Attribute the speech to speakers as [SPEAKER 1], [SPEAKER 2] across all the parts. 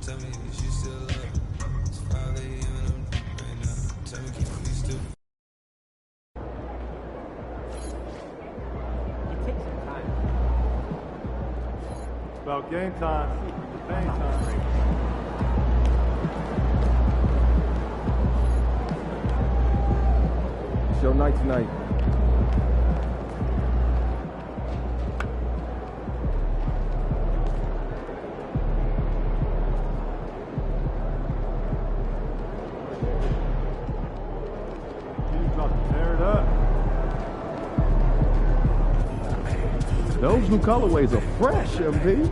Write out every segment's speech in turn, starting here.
[SPEAKER 1] Tell me if you still love. It's 5 a.m. right now. Tell me, can we still?
[SPEAKER 2] It takes some time.
[SPEAKER 3] It's about game time. Game time.
[SPEAKER 4] It's your night tonight. Those new colorways are fresh, MV.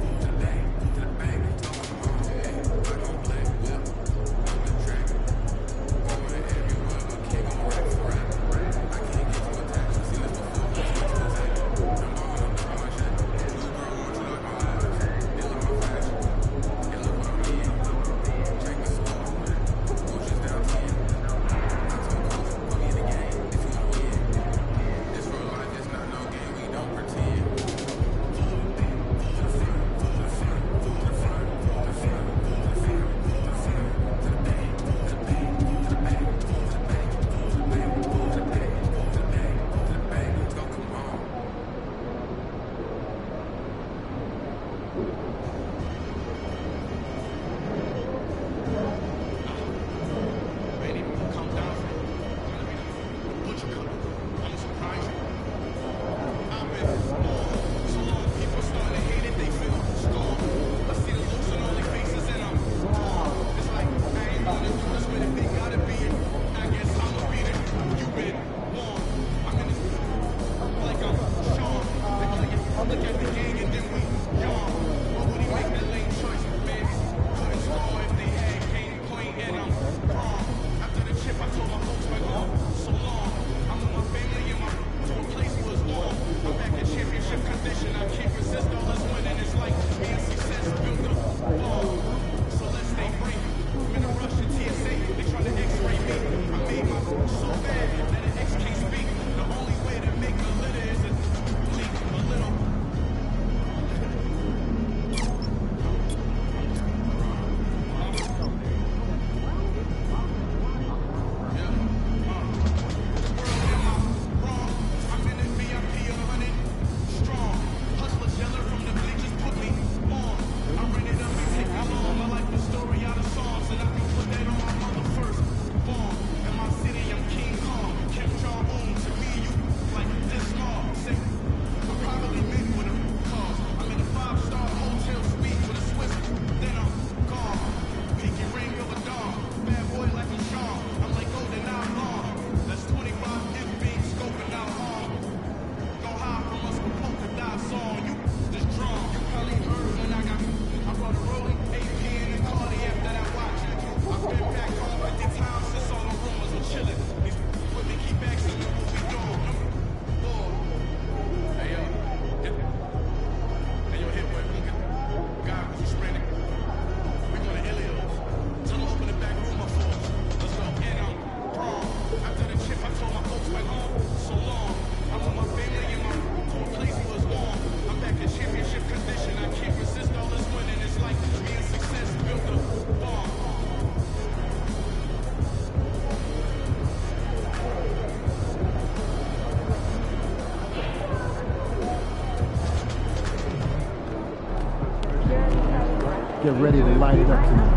[SPEAKER 4] Get ready to light it up tonight.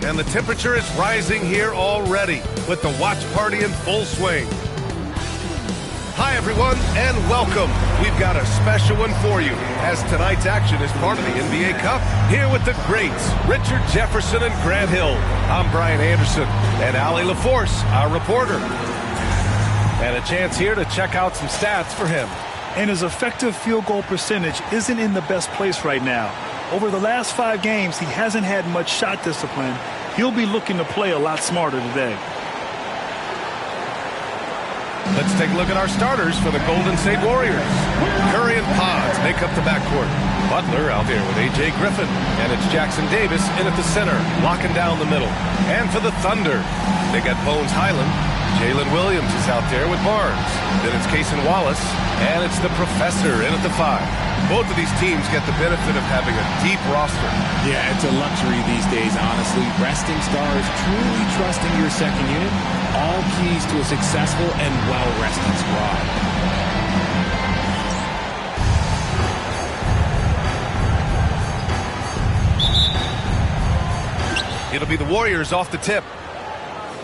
[SPEAKER 2] And the temperature is rising here already with the watch party in full swing. Hi, everyone, and welcome. We've got a special one for you, as tonight's action is part of the NBA Cup. Here with the greats, Richard Jefferson and Grant Hill. I'm Brian Anderson, and Allie LaForce, our reporter. And a chance here to check out some stats for him.
[SPEAKER 5] And his effective field goal percentage isn't in the best place right now. Over the last 5 games, he hasn't had much shot discipline. He'll be looking to play a lot smarter today.
[SPEAKER 2] Let's take a look at our starters for the Golden State Warriors. Curry and Pods make up the backcourt. Butler out there with A.J. Griffin. And it's Jackson Davis in at the center, locking down the middle. And for the Thunder, they got Bones Highland. Jalen Williams is out there with Barnes. Then it's Cason Wallace. And it's the Professor in at the 5. Both of these teams get the benefit of having a deep roster.
[SPEAKER 6] Yeah, it's a luxury these days, honestly. Resting stars, truly trusting your second unit, all keys to a successful and well-rested squad.
[SPEAKER 2] It'll be the Warriors off the tip.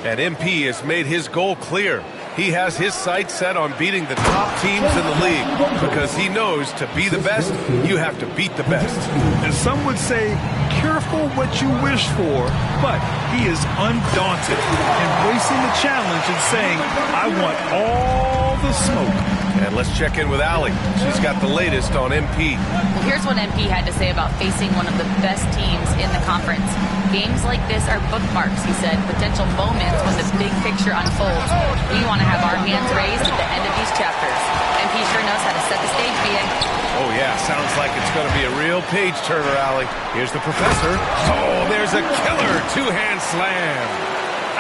[SPEAKER 2] And MP has made his goal clear. He has his sights set on beating the top teams in the league because he knows to be the best, you have to beat the best.
[SPEAKER 5] And some would say, careful what you wish for, but he is undaunted, embracing the challenge and saying, I want all the smoke.
[SPEAKER 2] And let's check in with Allie. She's got the latest on MP.
[SPEAKER 7] Well, here's what MP had to say about facing one of the best teams in the conference. Games like this are bookmarks, he said, potential moments when the big picture unfolds. We want to have our hands raised at the end of these chapters. MP sure knows how to set the stage, BA.
[SPEAKER 2] Oh, yeah, sounds like it's going to be a real page-turner, Allie. Here's the Professor. Oh, there's a killer two-hand slam.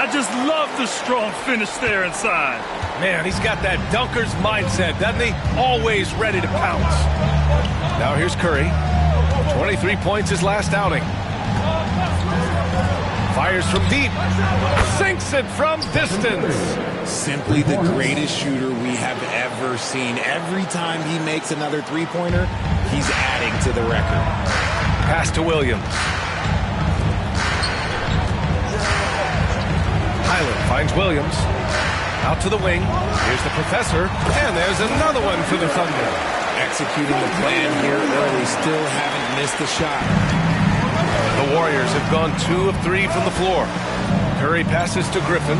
[SPEAKER 5] I just love the strong finish there inside.
[SPEAKER 2] Man, he's got that dunker's mindset, doesn't he? Always ready to pounce. Now here's Curry. 23 points his last outing. Fires from deep. Sinks it from distance.
[SPEAKER 6] Simply the greatest shooter we have ever seen. Every time he makes another three-pointer, he's adding to the record.
[SPEAKER 2] Pass to Williams. Highland finds Williams. Out to the wing. Here's the Professor. And there's another one for the Thunder.
[SPEAKER 6] Executing the plan here early. Still haven't missed a shot.
[SPEAKER 2] The Warriors have gone 2 of 3 from the floor. Curry passes to Griffin.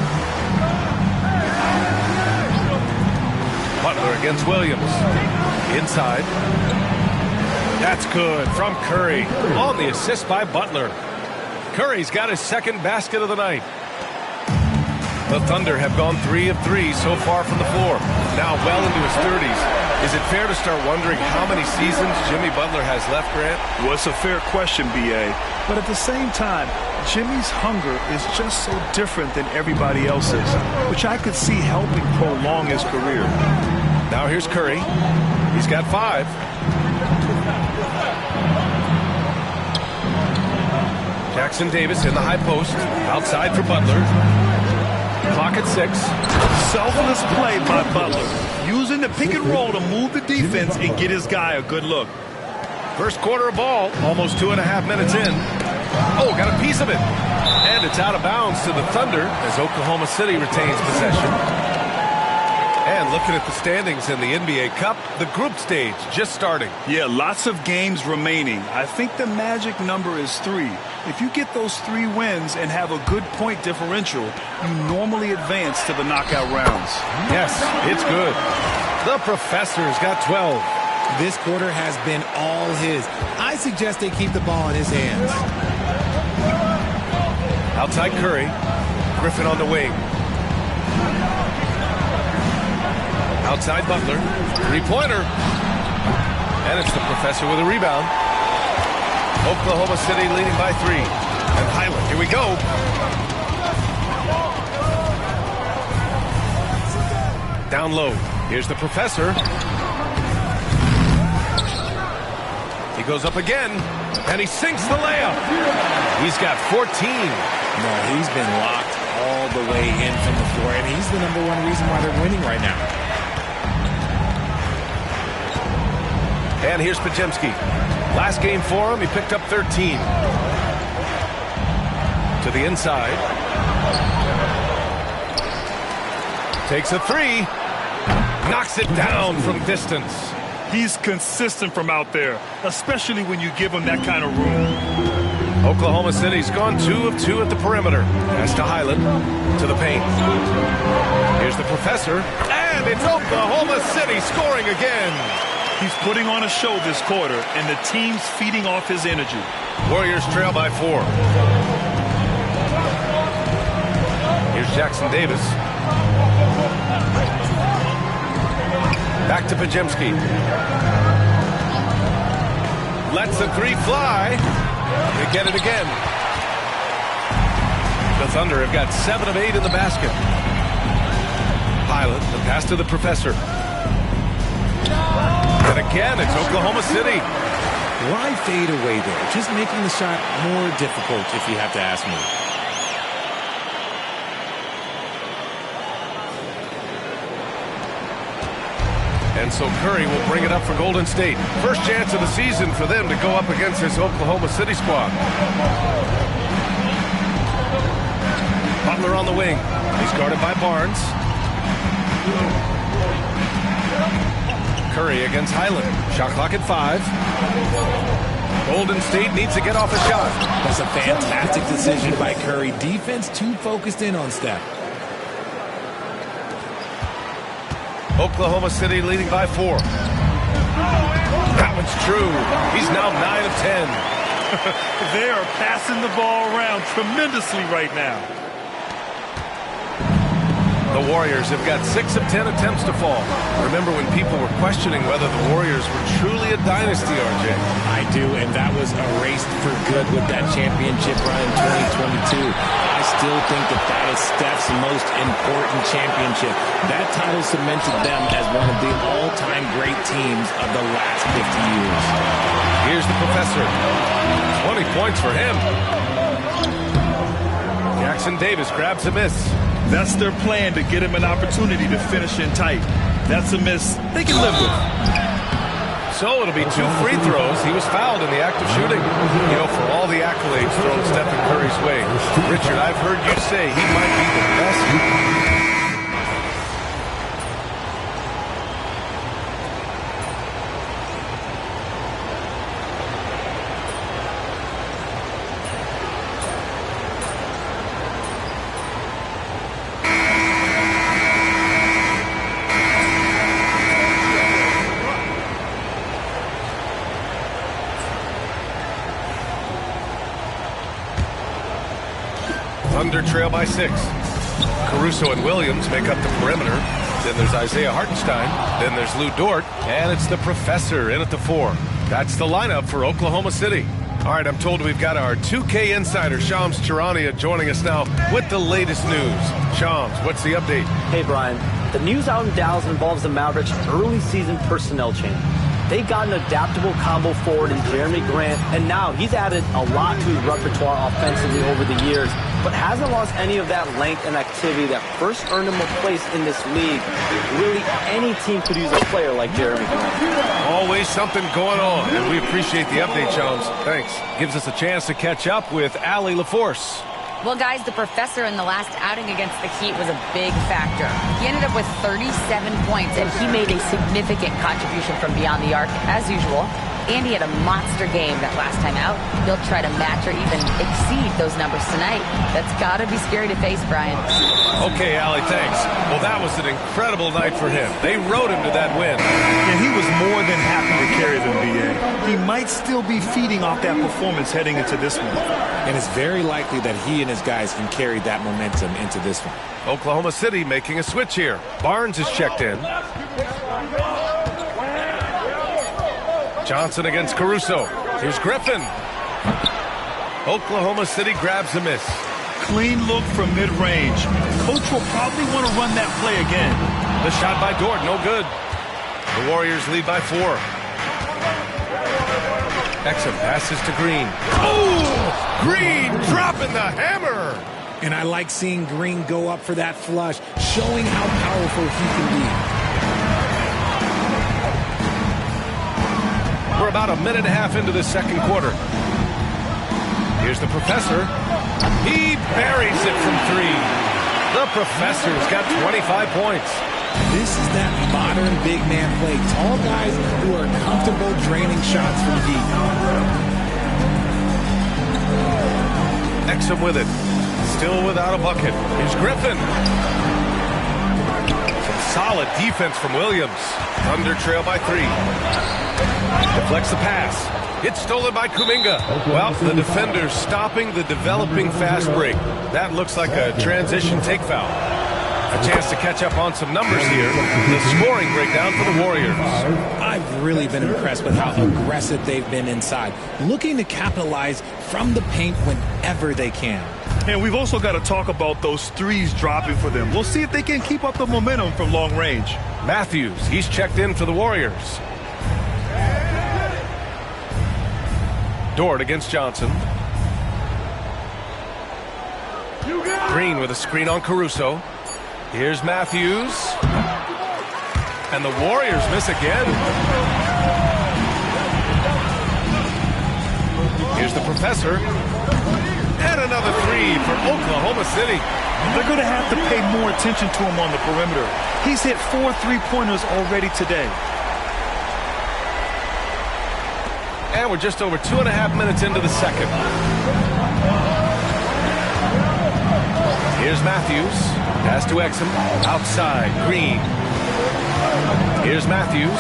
[SPEAKER 2] Butler against Williams. Inside. That's good from Curry. On the assist by Butler. Curry's got his second basket of the night. The Thunder have gone 3 of 3 so far from the floor. Now well into his 30s. Is it fair to start wondering how many seasons Jimmy Butler has left, Grant?
[SPEAKER 5] Well, it's a fair question, B.A. But at the same time, Jimmy's hunger is just so different than everybody else's, which I could see helping prolong his career.
[SPEAKER 2] Now here's Curry. He's got 5. Jackson Davis in the high post. Outside for Butler. Clock at 6.
[SPEAKER 5] Selfless play by Butler, using the pick and roll to move the defense and get his guy a good look.
[SPEAKER 2] First quarter of ball, almost 2.5 minutes in. Oh, got a piece of it. And it's out of bounds to the Thunder as Oklahoma City retains possession. And looking at the standings in the NBA Cup, the group stage just starting.
[SPEAKER 5] Yeah, lots of games remaining. I think the magic number is 3. If you get those 3 wins and have a good point differential, you normally advance to the knockout rounds.
[SPEAKER 2] Yes, it's good. The Professor's got 12.
[SPEAKER 6] This quarter has been all his. I suggest they keep the ball in his hands.
[SPEAKER 2] Outside Curry. Griffin on the wing. Outside Butler. 3-pointer. And it's the Professor with a rebound. Oklahoma City leading by 3. And Highland, here we go. Down low. Here's the Professor. He goes up again, and he sinks the layup. He's got 14.
[SPEAKER 6] No, he's been locked all the way in from the floor, and he's the #1 reason why they're winning right now.
[SPEAKER 2] And here's Pajemski. Last game for him, he picked up 13. To the inside. Takes a three. Knocks it down from distance.
[SPEAKER 5] He's consistent from out there, especially when you give him that kind of room.
[SPEAKER 2] Oklahoma City's gone 2 of 2 at the perimeter. Pass to Highland. To the paint. Here's the professor. And it's Oklahoma City scoring again.
[SPEAKER 5] He's putting on a show this quarter, and the team's feeding off his energy.
[SPEAKER 2] Warriors trail by 4. Here's Jackson Davis. Back to Pajemski. Lets the three fly. They get it again. The Thunder have got 7 of 8 in the basket. Pilot, the pass to the professor. And again, it's Oklahoma City.
[SPEAKER 6] Why fade away there? Just making the shot more difficult, if you have to ask me.
[SPEAKER 2] And so Curry will bring it up for Golden State. First chance of the season for them to go up against this Oklahoma City squad. Butler on the wing. He's guarded by Barnes. Curry against Highland. Shot clock at 5. Golden State needs to get off a shot.
[SPEAKER 6] That's a fantastic decision by Curry. Defense too focused in on Steph.
[SPEAKER 2] Oklahoma City leading by 4. That one's true. He's now 9 of 10.
[SPEAKER 5] They are passing the ball around tremendously right now.
[SPEAKER 2] The Warriors have got 6 of 10 attempts to fall. Remember when people were questioning whether the Warriors were truly a dynasty, RJ?
[SPEAKER 6] I do, and that was erased for good with that championship run in 2022. I still think that is Steph's most important championship. That title cemented them as one of the all-time great teams of the last 50 years.
[SPEAKER 2] Here's the professor. 20 points for him. Jackson Davis grabs a miss.
[SPEAKER 5] That's their plan, to get him an opportunity to finish in tight. That's a miss they can live with.
[SPEAKER 2] So it'll be 2 free throws. He was fouled in the act of shooting. You know, for all the accolades thrown Stephen Curry's way, Richard, I've heard you say he might be the best. Thunder trail by 6. Caruso and Williams make up the perimeter. Then there's Isaiah Hartenstein. Then there's Lou Dort. And it's the professor in at the 4. That's the lineup for Oklahoma City. All right, I'm told we've got our 2K insider, Shams Charania, joining us now with the latest news. Shams, what's the update?
[SPEAKER 8] Hey, Brian. The news out in Dallas involves the Mavericks' early season personnel change. They got an adaptable combo forward in Jeremy Grant, and now he's added a lot to his repertoire offensively over the years, but hasn't lost any of that length and activity that first earned him a place in this league. Really, any team could use a player like Jeremy Grant.
[SPEAKER 2] Always something going on, and we appreciate the update, Shams. Thanks. Gives us a chance to catch up with Allie LaForce.
[SPEAKER 7] Well, guys, the professor in the last outing against the Heat was a big factor. He ended up with 37 points, and he made a significant contribution from beyond the arc, as usual. And he had a monster game that last time out. He'll try to match or even exceed those numbers tonight. That's got to be scary to face, Brian.
[SPEAKER 2] Okay, Allie, thanks. Well, that was an incredible night for him. They rode him to that win.
[SPEAKER 5] And he was more than happy to carry them, B.A. He might still be feeding off that performance heading into this one.
[SPEAKER 6] And it's very likely that he and his guys can carry that momentum into this one.
[SPEAKER 2] Oklahoma City making a switch here. Barnes is checked in. Johnson against Caruso. Here's Griffin. Oklahoma City grabs a miss.
[SPEAKER 5] Clean look from mid-range. Coach will probably want to run that play again.
[SPEAKER 2] The shot by Dort, no good. The Warriors lead by 4. Exum passes to Green. Oh! Green dropping the hammer!
[SPEAKER 6] And I like seeing Green go up for that flush, showing how powerful he can be.
[SPEAKER 2] We're about a minute and a half into the second quarter. Here's the professor. He buries it from three. The professor's got 25 points.
[SPEAKER 6] This is that modern big man play. Tall guys who are comfortable draining shots from deep.
[SPEAKER 2] Exum with it. Still without a bucket. Here's Griffin. Some solid defense from Williams. Thunder trail by 3. Deflects the pass. It's stolen by Kuminga. Well, the defender's stopping the developing fast break. That looks like a transition take foul. A chance to catch up on some numbers here. The scoring breakdown for the Warriors.
[SPEAKER 6] I've really been impressed with how aggressive they've been inside, looking to capitalize from the paint whenever they can.
[SPEAKER 5] And we've also got to talk about those threes dropping for them. We'll see if they can keep up the momentum from long range.
[SPEAKER 2] Matthews, he's checked in for the Warriors. Dort against Johnson. Green with a screen on Caruso. Here's Matthews. And the Warriors miss again. Here's the professor. And another three for Oklahoma City.
[SPEAKER 5] They're going to have to pay more attention to him on the perimeter. He's hit 4 3-pointers already today.
[SPEAKER 2] And we're just over 2.5 minutes into the second. Here's Matthews. Pass to Exum. Outside. Green. Here's Matthews.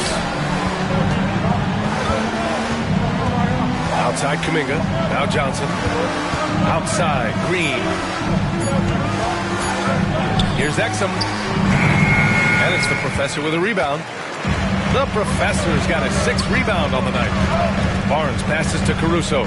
[SPEAKER 2] Outside Kuminga. Now Johnson. Outside. Green. Here's Exum. And it's the professor with a rebound. The professor's got a 6th rebound on the night. Barnes passes to Caruso.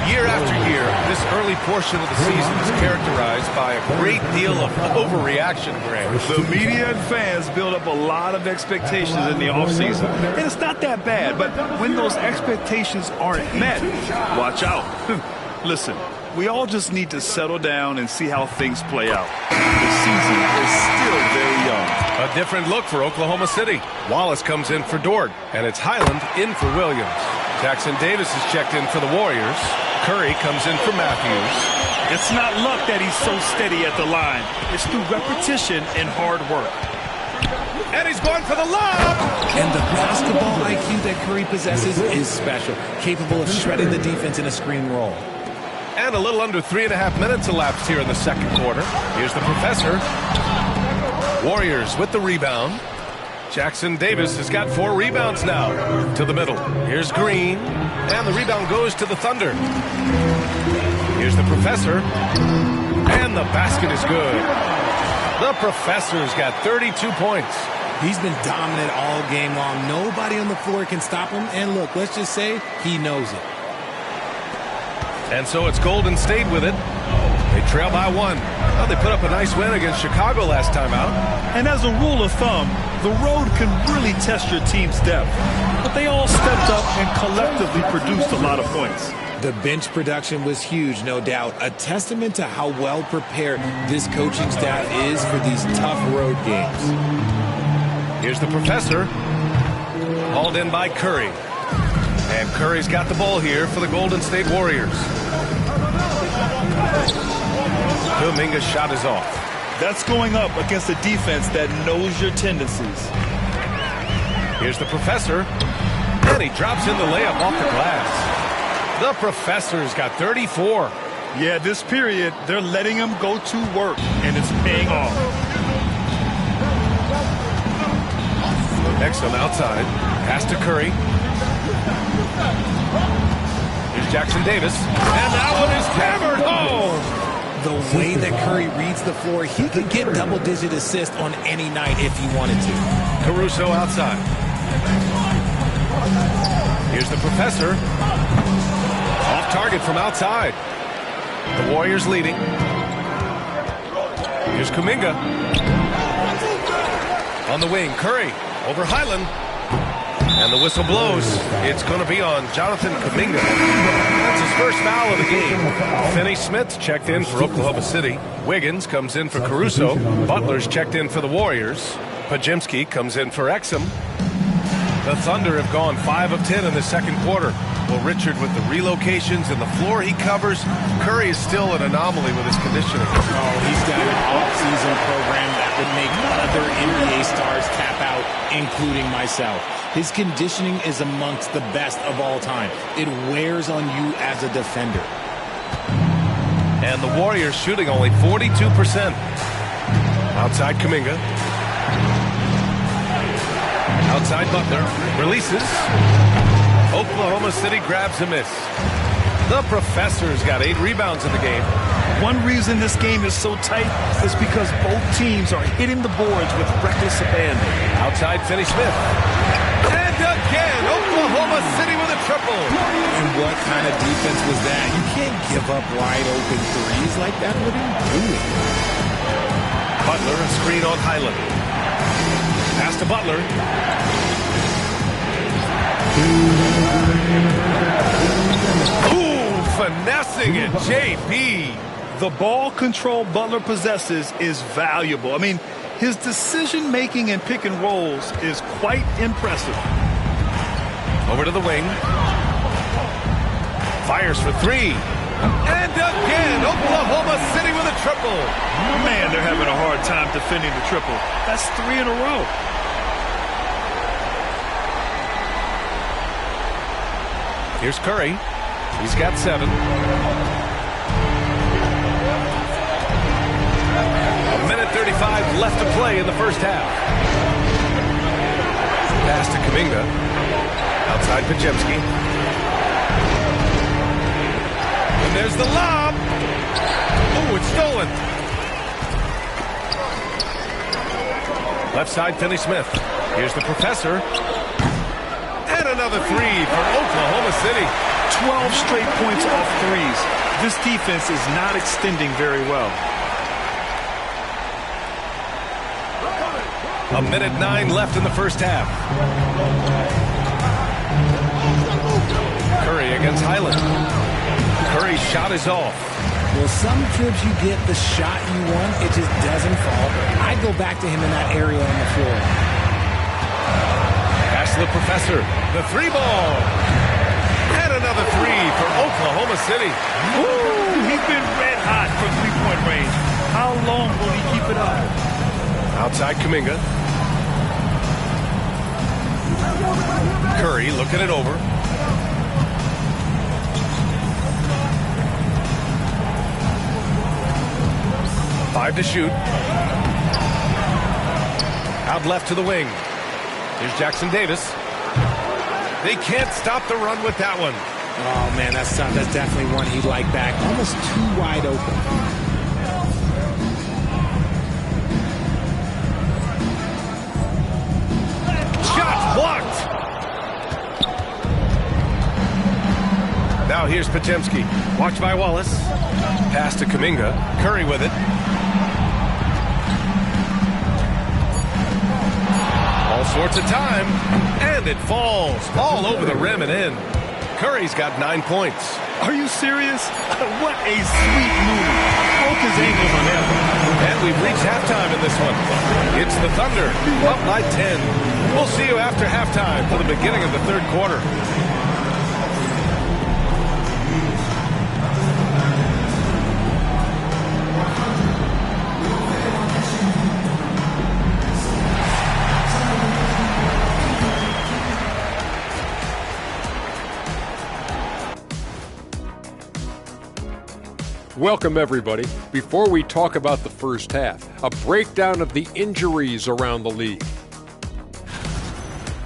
[SPEAKER 2] Year after year, this early portion of the season is characterized by a great deal of overreaction, Graham.
[SPEAKER 5] The media and fans build up a lot of expectations in the offseason. And it's not that bad, but when those expectations aren't met, watch out. Listen, we all just need to settle down and see how things play out. The season is still very young.
[SPEAKER 2] A different look for Oklahoma City. Wallace comes in for Dort, and it's Highland in for Williams. Jackson Davis is checked in for the Warriors. Curry comes in for Matthews.
[SPEAKER 5] It's not luck that he's so steady at the line. It's through repetition and hard work.
[SPEAKER 2] And he's going for the lob!
[SPEAKER 6] And the basketball IQ that Curry possesses is special, capable of shredding the defense in a screen roll.
[SPEAKER 2] And a little under 3.5 minutes elapsed here in the second quarter. Here's the professor. Warriors with the rebound. Jackson Davis has got 4 rebounds now. To the middle. Here's Green. And the rebound goes to the Thunder. Here's the professor. And the basket is good. The professor's got 32 points.
[SPEAKER 6] He's been dominant all game long. Nobody on the floor can stop him. And look, let's just say he knows it.
[SPEAKER 2] And so it's Golden State with it. They trail by 1. Well, they put up a nice win against Chicago last time out.
[SPEAKER 5] And as a rule of thumb, the road can really test your team's depth. But they all stepped up and collectively produced a lot of points.
[SPEAKER 6] The bench production was huge, no doubt. A testament to how well prepared this coaching staff is for these tough road games.
[SPEAKER 2] Here's the professor. Hauled in by Curry. And Curry's got the ball here for the Golden State Warriors. Kuminga's shot is off.
[SPEAKER 5] That's going up against a defense that knows your tendencies.
[SPEAKER 2] Here's the professor. And he drops in the layup off the glass. The professor's got 34.
[SPEAKER 5] Yeah, this period, they're letting him go to work, and it's paying off.
[SPEAKER 2] Exum outside. Pass to Curry. Here's Jackson Davis. And that one is hammered home.
[SPEAKER 6] The way that Curry reads the floor, he could get double-digit assists on any night if he wanted to.
[SPEAKER 2] Caruso outside. Here's the professor. Off target from outside. The Warriors leading. Here's Kuminga. On the wing, Curry over Highland. And the whistle blows. It's going to be on Jonathan Kuminga. That's his first foul of the game. Finney Smith checked in for Oklahoma City. Wiggins comes in for Caruso. Butler's checked in for the Warriors. Pajemski comes in for Exum. The Thunder have gone 5 of 10 in the second quarter. Well, Richard, with the relocations and the floor he covers, Curry is still an anomaly with his conditioning.
[SPEAKER 6] Oh, he's got an off-season program that would make other NBA stars tap out, including myself. His conditioning is amongst the best of all time. It wears on you as a defender.
[SPEAKER 2] And the Warriors shooting only 42%. Outside Kuminga. Outside Butler. Releases. Oklahoma City grabs a miss. The Professor's got 8 rebounds in the game.
[SPEAKER 5] One reason this game is so tight is because both teams are hitting the boards with reckless abandon.
[SPEAKER 2] Outside Finney Smith. And again, Oklahoma City with a triple.
[SPEAKER 6] And what kind of defense was that? You can't give up wide open threes like that. What are you doing?
[SPEAKER 2] Butler, a screen on Highland. Pass to Butler. Ooh, finessing it, JB.
[SPEAKER 5] The ball control Butler possesses is valuable. I mean, his decision-making in pick and rolls is quite impressive.
[SPEAKER 2] Over to the wing. Fires for 3. And again, Oklahoma City with a triple.
[SPEAKER 5] Man, they're having a hard time defending the triple. That's 3 in a row.
[SPEAKER 2] Here's Curry. He's got 7. A minute 35 left to play in the first half. Pass to Kuminga. Outside Pajemski. And there's the lob. Oh, it's stolen. Left side, Finney Smith. Here's the Professor. And another 3 for Oklahoma City.
[SPEAKER 5] 12 straight points off threes. This defense is not extending very well.
[SPEAKER 2] A minute 9 left in the first half. Curry against Highland. Curry's shot is off.
[SPEAKER 6] Well, sometimes you get the shot you want, it just doesn't fall. I go back to him in that area on the floor.
[SPEAKER 2] Pass to the Professor. The 3-ball. And another 3 for Oklahoma City.
[SPEAKER 5] Ooh, he's been red hot from three-point range. How long will he keep it up?
[SPEAKER 2] Outside Kuminga. Curry looking it over. Five to shoot. Out left to the wing. Here's Jackson Davis. They can't stop the run with that one.
[SPEAKER 6] Oh, man, that's tough. That's definitely one he'd like back. Almost too wide open.
[SPEAKER 2] Shot blocked. Now here's Pajemski. Watched by Wallace. Pass to Kuminga. Curry with it. All sorts of time. And it falls all over the rim and in. Curry's got 9 points.
[SPEAKER 5] Are you serious? What a sweet move. Broke his ankles on that one.
[SPEAKER 2] And we've reached halftime in this one. It's the Thunder, up by 10. We'll see you after halftime for the beginning of the third quarter.
[SPEAKER 9] Welcome, everybody. Before we talk about the first half, a breakdown of the injuries around the league.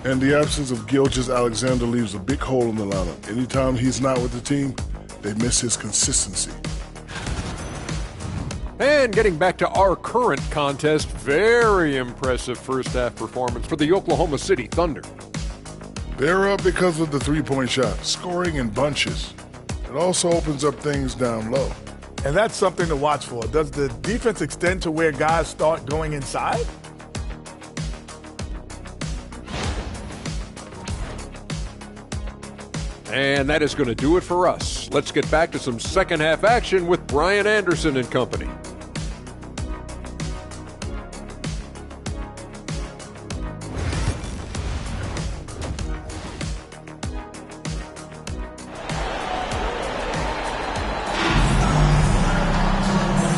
[SPEAKER 10] And the absence of Gilgeous-Alexander leaves a big hole in the lineup. Anytime he's not with the team, they miss his consistency.
[SPEAKER 9] And getting back to our current contest, very impressive first half performance for the Oklahoma City Thunder.
[SPEAKER 10] They're up because of the three-point shot, scoring in bunches. It also opens up things down low.
[SPEAKER 3] And that's something to watch for. Does the defense extend to where guys start going inside?
[SPEAKER 9] And that is going to do it for us. Let's get back to some second half action with Brian Anderson and company.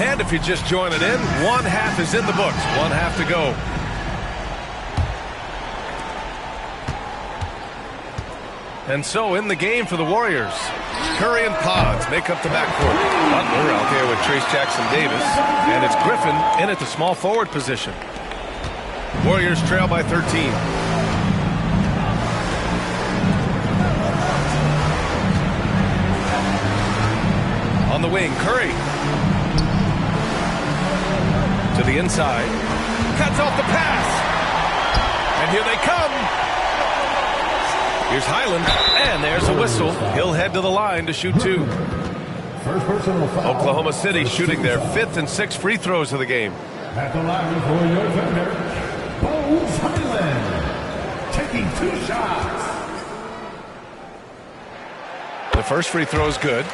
[SPEAKER 2] And if you're just joining in, one half is in the books. One half to go. And so in the game for the Warriors, Curry and Pods make up the backcourt. Butler out there with Trace Jackson Davis. And it's Griffin in at the small forward position. Warriors trail by 13. On the wing, Curry. To the inside. Cuts off the pass. And here they come. Here's Highland. And there's a whistle. He'll head to the line to shoot two. Oklahoma City shooting their 5th and 6th free throws of the game.
[SPEAKER 11] At the line for your defender, Bones Highland. Taking 2 shots.
[SPEAKER 2] The first free throw is good.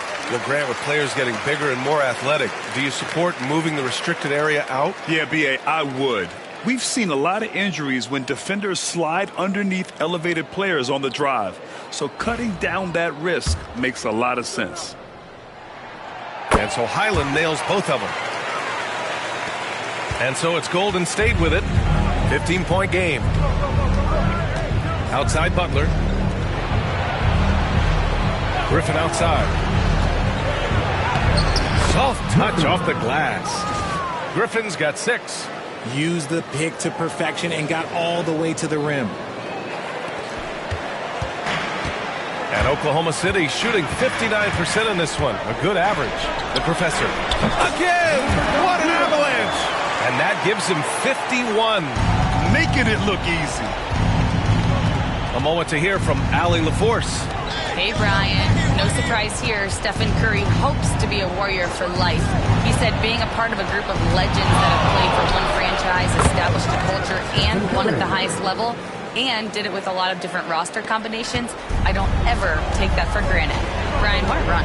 [SPEAKER 2] Grant, with players getting bigger and more athletic, do you support moving the restricted area out?
[SPEAKER 5] Yeah, B.A., I would. We've seen a lot of injuries when defenders slide underneath elevated players on the drive. So cutting down that risk makes a lot of sense.
[SPEAKER 2] And so Highland nails both of them. And so it's Golden State with it. 15-point game. Outside Butler. Griffin outside. Soft touch off the glass. Griffin's got 6.
[SPEAKER 6] Used the pick to perfection and got all the way to the rim.
[SPEAKER 2] And Oklahoma City shooting 59% in this one. A good average. The professor. Again! What an avalanche! And that gives him 51.
[SPEAKER 5] Making it look easy.
[SPEAKER 2] A moment to hear from Allie LaForce.
[SPEAKER 7] Hey, Brian. No surprise here. Stephen Curry hopes to be a Warrior for life. He said being a part of a group of legends that have played for one franchise, established a culture, and won at the highest level, and did it with a lot of different roster combinations, I don't ever take that for granted. Brian, what a run.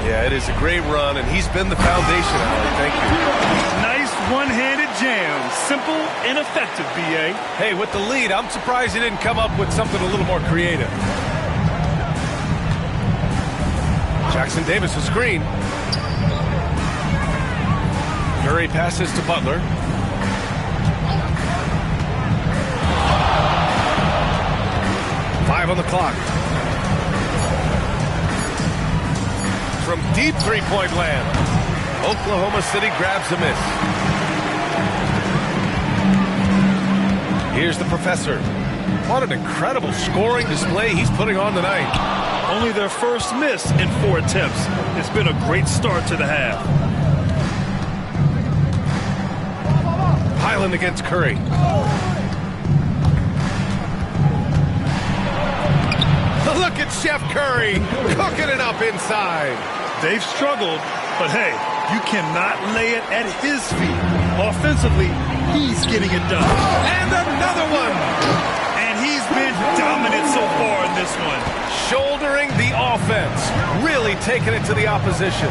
[SPEAKER 2] Yeah, it is a great run, and he's been the foundation, Allie. Thank you.
[SPEAKER 5] Nice one-handed jam. Simple and effective, B.A.
[SPEAKER 2] Hey, with the lead, I'm surprised he didn't come up with something a little more creative. Jackson Davis a screen. Curry passes to Butler. Five on the clock. From deep three-point land, Oklahoma City grabs a miss. Here's the professor. What an incredible scoring display he's putting on tonight.
[SPEAKER 5] Only their first miss in 4 attempts. It's been a great start to the half.
[SPEAKER 2] Highland against Curry. Look at Chef Curry cooking it up inside.
[SPEAKER 5] They've struggled, but hey, you cannot lay it at his feet. Offensively, he's getting it done.
[SPEAKER 2] And another one.
[SPEAKER 5] And he's been dominant so far in this one.
[SPEAKER 2] Shouldering the offense, really taking it to the opposition.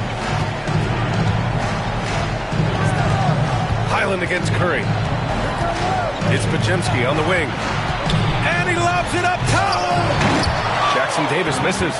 [SPEAKER 2] Highland against Curry. It's Pajemski on the wing. And he lobs it up top. Jackson Davis misses.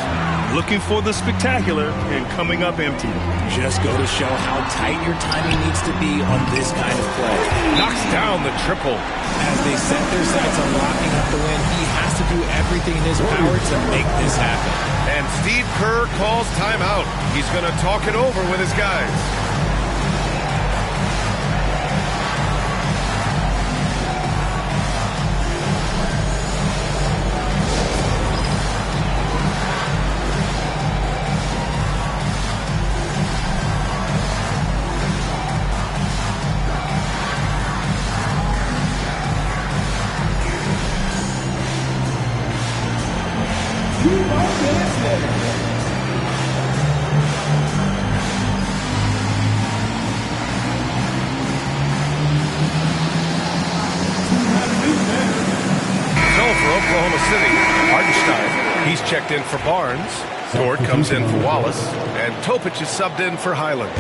[SPEAKER 5] Looking for the spectacular and coming up empty.
[SPEAKER 6] Just go to show how tight your timing needs to be on this kind of play.
[SPEAKER 2] Knocks down the triple.
[SPEAKER 6] As they set their sights on locking up the win, he has to do everything in his power to make this happen.
[SPEAKER 2] And Steve Kerr calls timeout. He's going to talk it over with his guys. So for Oklahoma City, Hartenstein He's checked in for Barnes. Dort comes in for Wallace. And Topic is subbed in for Highland.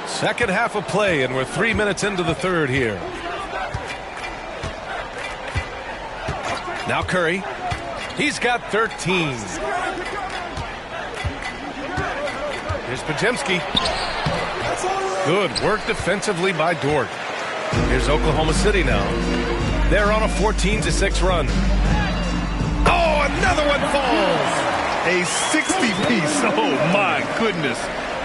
[SPEAKER 2] Second half of play, and we're 3 minutes into the third here. Now Curry. He's got 13. Here's Podziemski. Good work defensively by Dort. Here's Oklahoma City now. They're on a 14-6 run. Oh, another one falls.
[SPEAKER 5] A 60-piece. Oh, my goodness.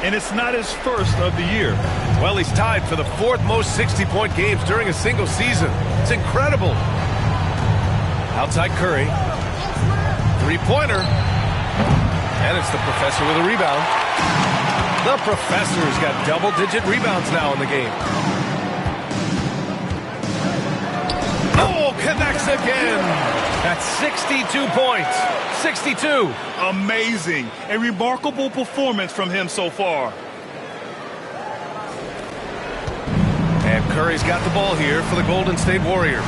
[SPEAKER 5] And it's not his first of the year.
[SPEAKER 2] Well, he's tied for the fourth most 60-point games during a single season. It's incredible. Outside Curry. Three-pointer. And it's the professor with a rebound. The professor's got double-digit rebounds now in the game. Oh, connects again. That's 62 points. 62.
[SPEAKER 5] Amazing. A remarkable performance from him so far.
[SPEAKER 2] And Curry's got the ball here for the Golden State Warriors.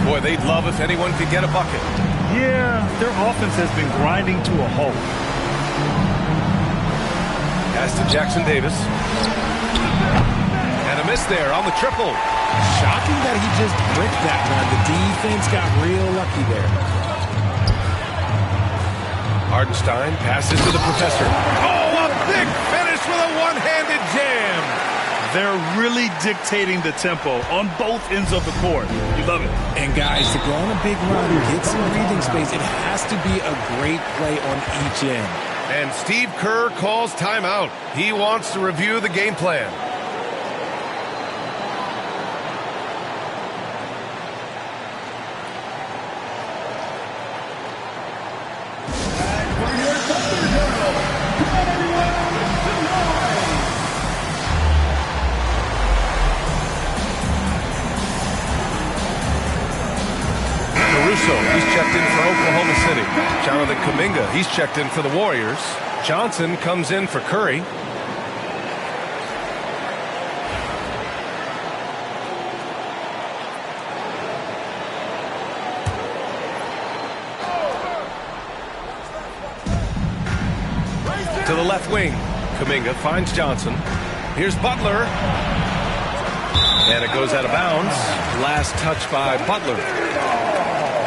[SPEAKER 2] Boy, they'd love if anyone could get a bucket.
[SPEAKER 5] Yeah, their offense has been grinding to a halt.
[SPEAKER 2] Pass to Jackson Davis. And a miss there on the triple.
[SPEAKER 6] Shocking that he just bricked that one. The defense got real lucky there.
[SPEAKER 2] Hardenstein passes to the professor. Oh, a big finish with a one-handed jam.
[SPEAKER 5] They're really dictating the tempo on both ends of the court. You love it.
[SPEAKER 6] And guys, to go on a big run, get some breathing space, it has to be a great play on each end.
[SPEAKER 2] And Steve Kerr calls timeout. He wants to review the game plan. He's checked in for Oklahoma City. Jonathan Kuminga, he's checked in for the Warriors. Johnson comes in for Curry. To the left wing. Kuminga finds Johnson. Here's Butler. And it goes out of bounds. Last touch by Butler.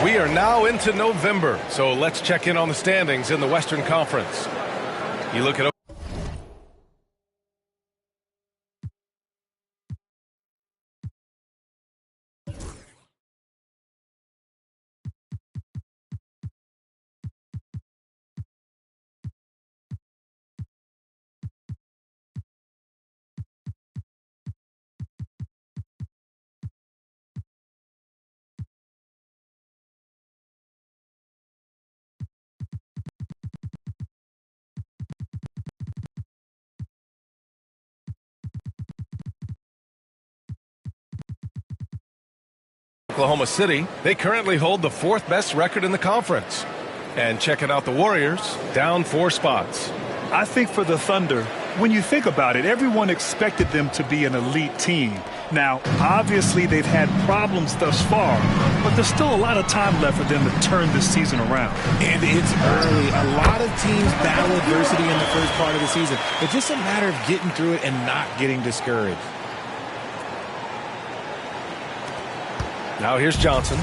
[SPEAKER 2] We are now into November, so let's check in on the standings in the Western Conference. You look at Oklahoma City, they currently hold the fourth best record in the conference. And checking out the Warriors, down 4 spots.
[SPEAKER 5] I think for the Thunder, when you think about it, everyone expected them to be an elite team. Now, obviously, they've had problems thus far, but there's still a lot of time left for them to turn this season around.
[SPEAKER 6] And it's early. A lot of teams battle adversity in the first part of the season. It's just a matter of getting through it and not getting discouraged.
[SPEAKER 2] Now here's Johnson,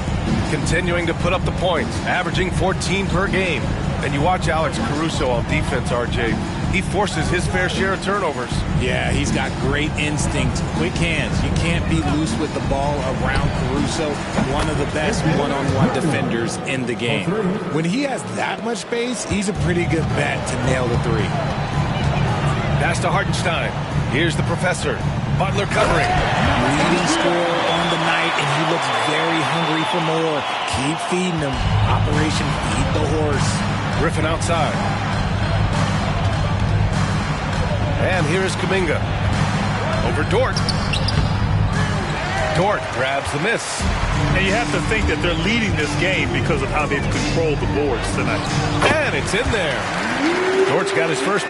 [SPEAKER 2] continuing to put up the points, averaging 14 per game. And you watch Alex Caruso on defense, RJ. He forces his fair share of turnovers.
[SPEAKER 6] Yeah, he's got great instincts, quick hands. You can't be loose with the ball around Caruso, one of the best one-on-one defenders in the game. When he has that much space, he's a pretty good bet to nail the three.
[SPEAKER 2] Pass to Hardenstein. Here's the professor. Butler covering.
[SPEAKER 6] Leading scorer on the night, and he looks very hungry for more. Keep feeding him. Operation Feed the Horse.
[SPEAKER 2] Griffin outside. And here's Kuminga. Over Dort. Dort grabs the miss.
[SPEAKER 5] And you have to think that they're leading this game because of how they've controlled the boards tonight.
[SPEAKER 2] And it's in there. Dort's got his first.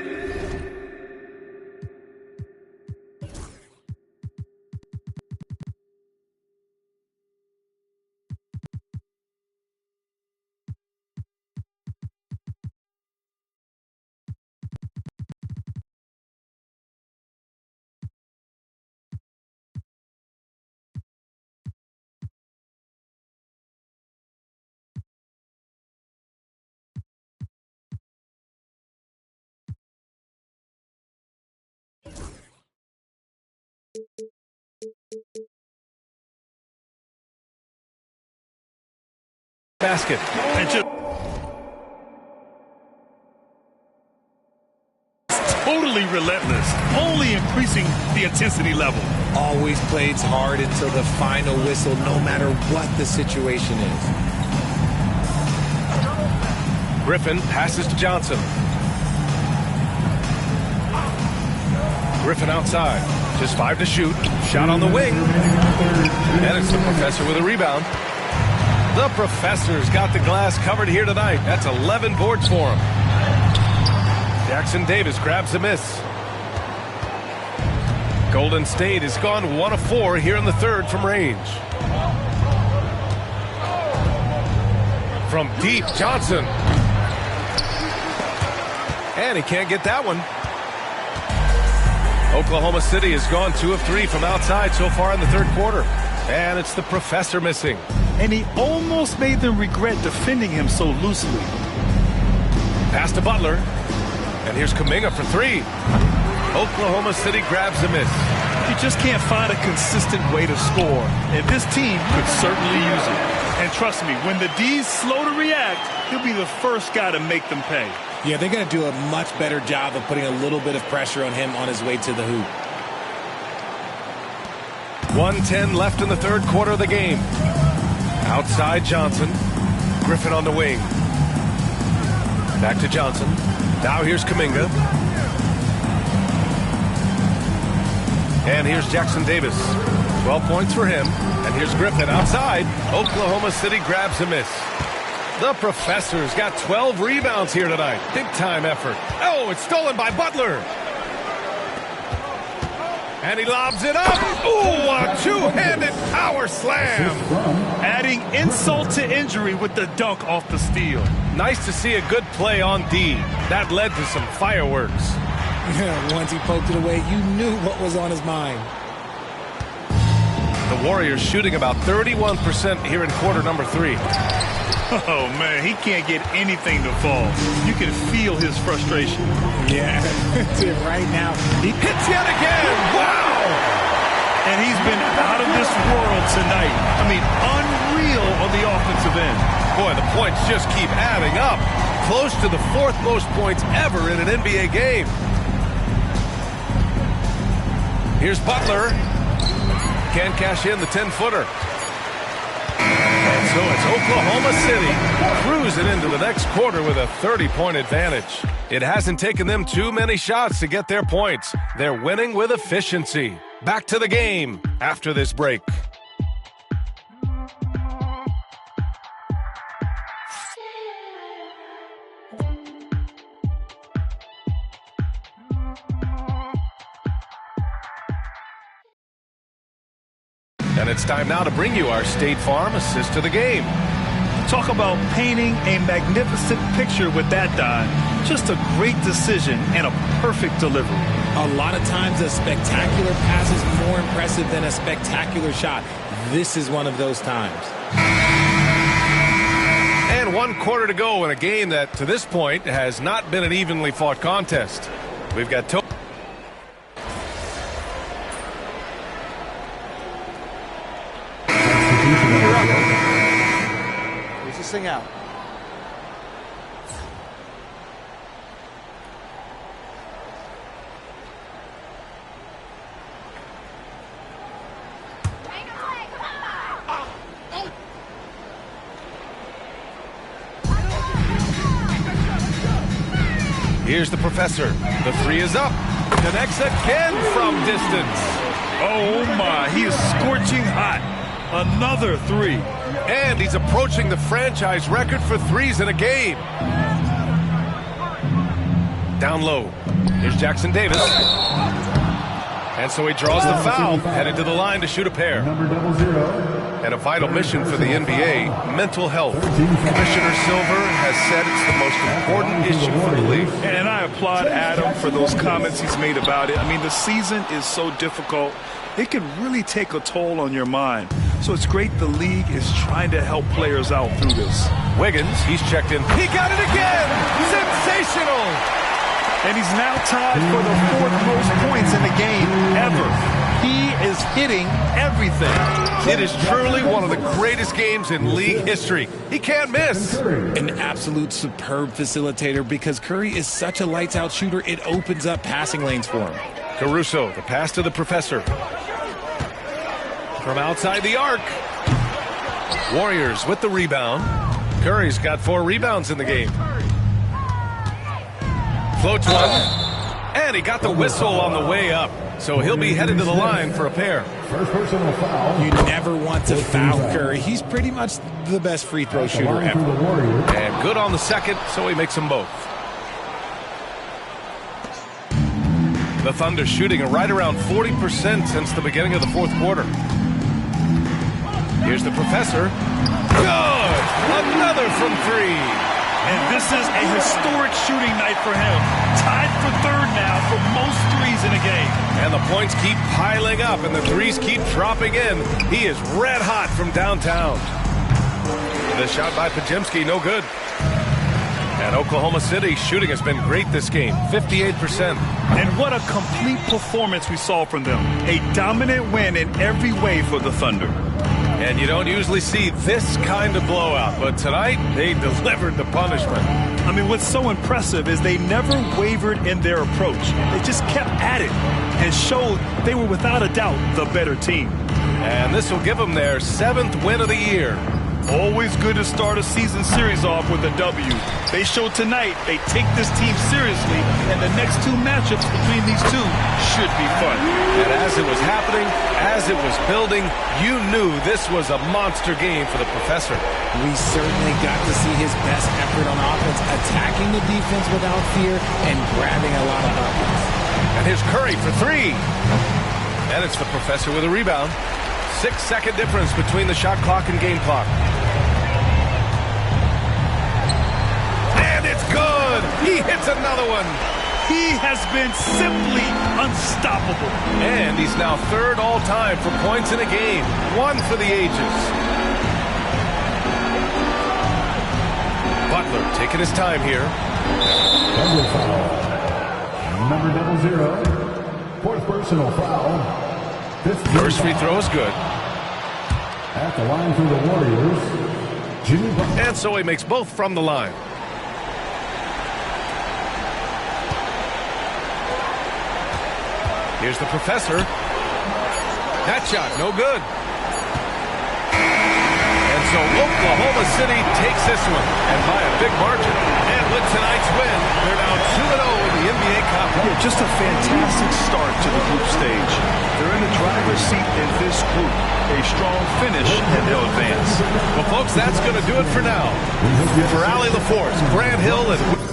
[SPEAKER 2] basket.
[SPEAKER 5] And just totally relentless, only increasing the intensity level.
[SPEAKER 6] Always plays hard until the final whistle, no matter what the situation is.
[SPEAKER 2] Griffin passes to Johnson. Griffin outside. Just 5 to shoot. Shot on the wing. And it's the Professor with a rebound. The Professor's got the glass covered here tonight. That's 11 boards for him. Jackson Davis grabs a miss. Golden State has gone 1 of 4 here in the third from range. From deep, Johnson. And he can't get that one. Oklahoma City has gone 2 of 3 from outside so far in the third quarter. And it's the Professor missing.
[SPEAKER 5] And he almost made them regret defending him so loosely.
[SPEAKER 2] Pass to Butler. And here's Kuminga for 3. Oklahoma City grabs a miss.
[SPEAKER 5] You just can't find a consistent way to score. And this team could certainly use it. And trust me, when the D's slow to react, he'll be the first guy to make them pay.
[SPEAKER 6] Yeah, they're going to do a much better job of putting a little bit of pressure on him on his way to the hoop.
[SPEAKER 2] 1:10 left in the third quarter of the game. Outside Johnson. Griffin on the wing. Back to Johnson. Now here's Kuminga. And here's Jackson Davis. 12 points for him. And here's Griffin outside. Oklahoma City grabs a miss. The Professor's got 12 rebounds here tonight. Big-time effort. Oh, it's stolen by Butler. And he lobs it up. Ooh, a two-handed power slam.
[SPEAKER 5] Adding insult to injury with the dunk off the steal.
[SPEAKER 2] Nice to see a good play on D. That led to some fireworks.
[SPEAKER 6] Yeah, once he poked it away, you knew what was on his mind.
[SPEAKER 2] The Warriors shooting about 31% here in quarter number 3.
[SPEAKER 5] Oh, man, he can't get anything to fall. You can feel his frustration.
[SPEAKER 6] Yeah, right now.
[SPEAKER 2] He hits yet again. Wow!
[SPEAKER 5] And he's been out of this world tonight. I mean, unreal on the offensive end.
[SPEAKER 2] Boy, the points just keep adding up. Close to the 4th most points ever in an NBA game. Here's Butler. Can't cash in the 10-footer. And so it's Oklahoma City cruising into the next quarter with a 30-point advantage. It hasn't taken them too many shots to get their points. They're winning with efficiency. Back to the game after this break. And it's time now to bring you our State Farm assist to the game.
[SPEAKER 5] Talk about painting a magnificent picture with that dive. Just a great decision and a perfect delivery.
[SPEAKER 6] A lot of times a spectacular pass is more impressive than a spectacular shot. This is one of those times.
[SPEAKER 2] And 1 quarter to go in a game that, to this point, has not been an evenly fought contest. We've got
[SPEAKER 12] Here's this thing out.
[SPEAKER 2] Here's the Professor. The 3 is up. Connects again from distance.
[SPEAKER 5] Oh, my. He is scorching hot. Another 3.
[SPEAKER 2] And he's approaching the franchise record for 3s in a game. Down low. Here's Jackson Davis. And so he draws the foul, headed to the line to shoot a pair. And a vital mission for the NBA, mental health. Commissioner Silver has said it's the most important issue for the league.
[SPEAKER 5] And I applaud Adam for those comments he's made about it. I mean, the season is so difficult. It can really take a toll on your mind. So it's great the league is trying to help players out through this.
[SPEAKER 2] Wiggins, he's checked in. He got it again! Sensational!
[SPEAKER 5] And he's now tied for the 4th most points in the game ever. He is hitting everything.
[SPEAKER 2] It is truly one of the greatest games in league history. He can't miss.
[SPEAKER 6] An absolute superb facilitator because Curry is such a lights-out shooter, it opens up passing lanes for him.
[SPEAKER 2] Caruso, the pass to the professor. From outside the arc. Warriors with the rebound. Curry's got 4 rebounds in the game. Floats one. And he got the whistle on the way up. So he'll be headed to the line for a pair.
[SPEAKER 11] First personal foul.
[SPEAKER 6] You never want to foul Curry. He's pretty much the best free throw shooter ever.
[SPEAKER 2] And good on the second, so he makes them both. The Thunder shooting right around 40% since the beginning of the fourth quarter. Here's the professor. Good! Another from 3.
[SPEAKER 5] And this is a historic shooting night for him. Tied for third now for most threes in a game.
[SPEAKER 2] And the points keep piling up and the threes keep dropping in. He is red hot from downtown. The shot by Podziemski, no good. And Oklahoma City shooting has been great this game, 58%.
[SPEAKER 5] And what a complete performance we saw from them. A dominant win in every way for the Thunder.
[SPEAKER 2] And you don't usually see this kind of blowout, but tonight they delivered the punishment.
[SPEAKER 5] I mean, what's so impressive is they never wavered in their approach. They just kept at it and showed they were without a doubt the better team.
[SPEAKER 2] And this will give them their 7th win of the year.
[SPEAKER 5] Always good to start a season series off with a W. They showed tonight they take this team seriously, and the next 2 matchups between these two should be fun.
[SPEAKER 2] And as it was happening, as it was building, you knew this was a monster game for the professor.
[SPEAKER 6] We certainly got to see his best effort on offense, attacking the defense without fear and grabbing a lot of buckets.
[SPEAKER 2] And here's Curry for 3. And it's the professor with a rebound. 6-second difference between the shot clock and game clock. And it's good! He hits another one!
[SPEAKER 5] He has been simply unstoppable.
[SPEAKER 2] And he's now 3rd all-time for points in a game. 1 for the ages. Butler taking his time here.
[SPEAKER 11] Double foul. Number 00. 4th personal foul.
[SPEAKER 2] First free throw is good.
[SPEAKER 11] At the line for the Warriors, Jimmy Butler.
[SPEAKER 2] And so he makes both from the line. Here's the professor. That shot, no good. And so Oklahoma City takes this one, and by a big margin. And with tonight's win, they're now 2-0 in the NBA Conference.
[SPEAKER 5] Yeah, just a fantastic start to the group stage. They're in the driver's seat in this group. A strong finish, and they'll advance.
[SPEAKER 2] Well, folks, that's going to do it for now. For Allie LaForce, Grant Hill, and...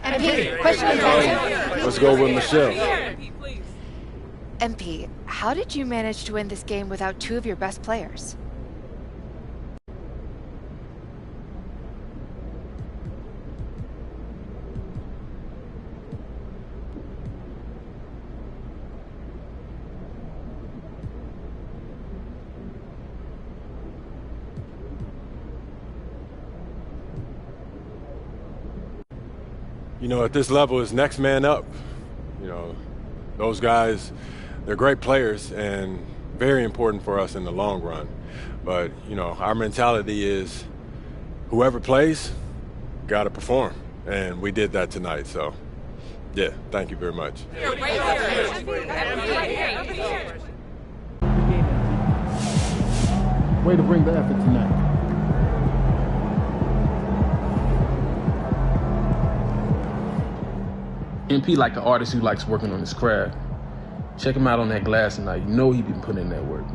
[SPEAKER 13] MP, question and answer.
[SPEAKER 4] Let's go with Michelle.
[SPEAKER 13] MP, how did you manage to win this game without 2 of your best players?
[SPEAKER 4] You know, at this level, it's next man up. You know, those guys, they're great players and very important for us in the long run. But, you know, our mentality is whoever plays, got to perform. And we did that tonight. So, yeah, thank you very much. Way to bring the effort tonight.
[SPEAKER 14] MP like an artist who likes working on his craft. Check him out on that glass tonight. You know he been putting in that work.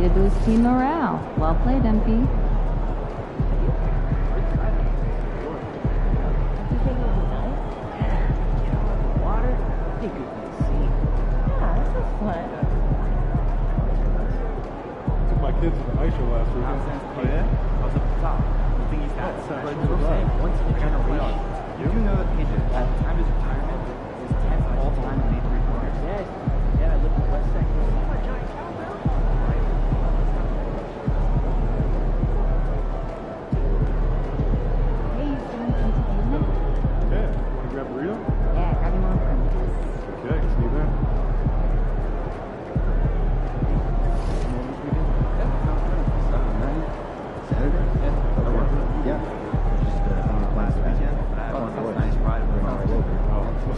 [SPEAKER 15] to boost team morale. Well played, MP.
[SPEAKER 16] Took my kids to the ice show last weekend.
[SPEAKER 17] Oh, yeah? I was up the top. The thing is that once in a generation, you do know that Paige, at the time of his retirement, is 10th all time in made three-pointers. Yes. Yeah, I lived in West Texas.
[SPEAKER 16] Yeah. Want to grab a burrito?
[SPEAKER 15] Yeah, grab him on from.
[SPEAKER 16] Okay, see you there.
[SPEAKER 17] Saturday? Yeah. Just class weekend. I want a nice ride with all over.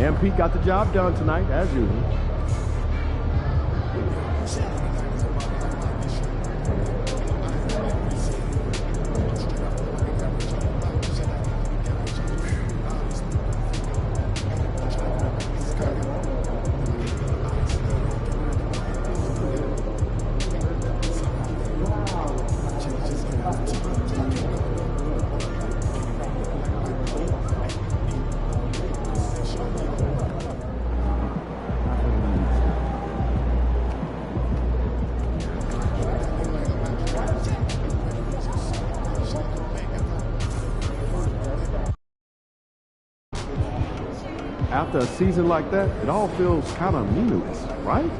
[SPEAKER 18] MP got the job done tonight, as usual. After a season like that, it all feels kind of meaningless, right?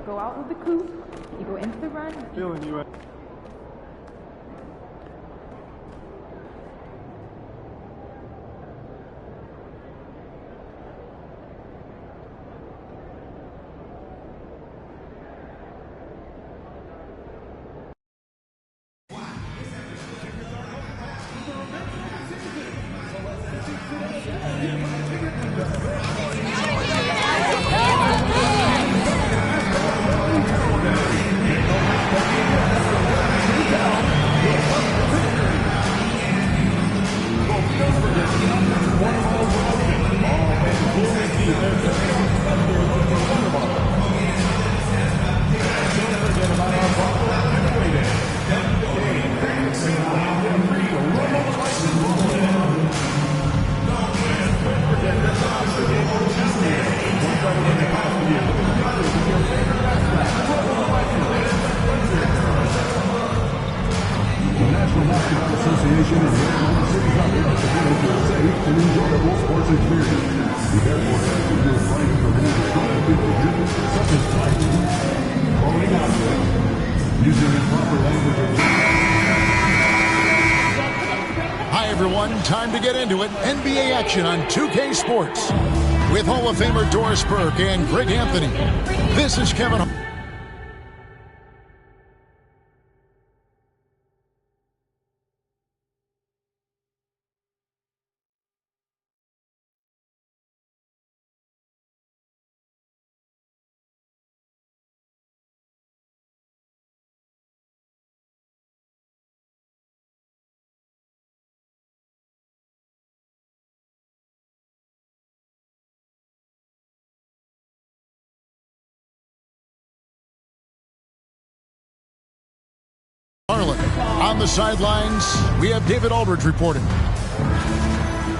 [SPEAKER 15] Go out of the coop. You go into the run.
[SPEAKER 16] Feeling you.
[SPEAKER 11] Association and Oklahoma City Thunder to manage a safe and enjoyable sports experience. We therefore ask that you refrain from any destructive behavior such as fighting, calling out to using improper language,
[SPEAKER 19] Hi, everyone. Time to get into it. NBA action on 2K Sports with Hall of Famer Doris Burke and Greg Anthony. This is Kevin. On the sidelines, we have David Aldridge reporting.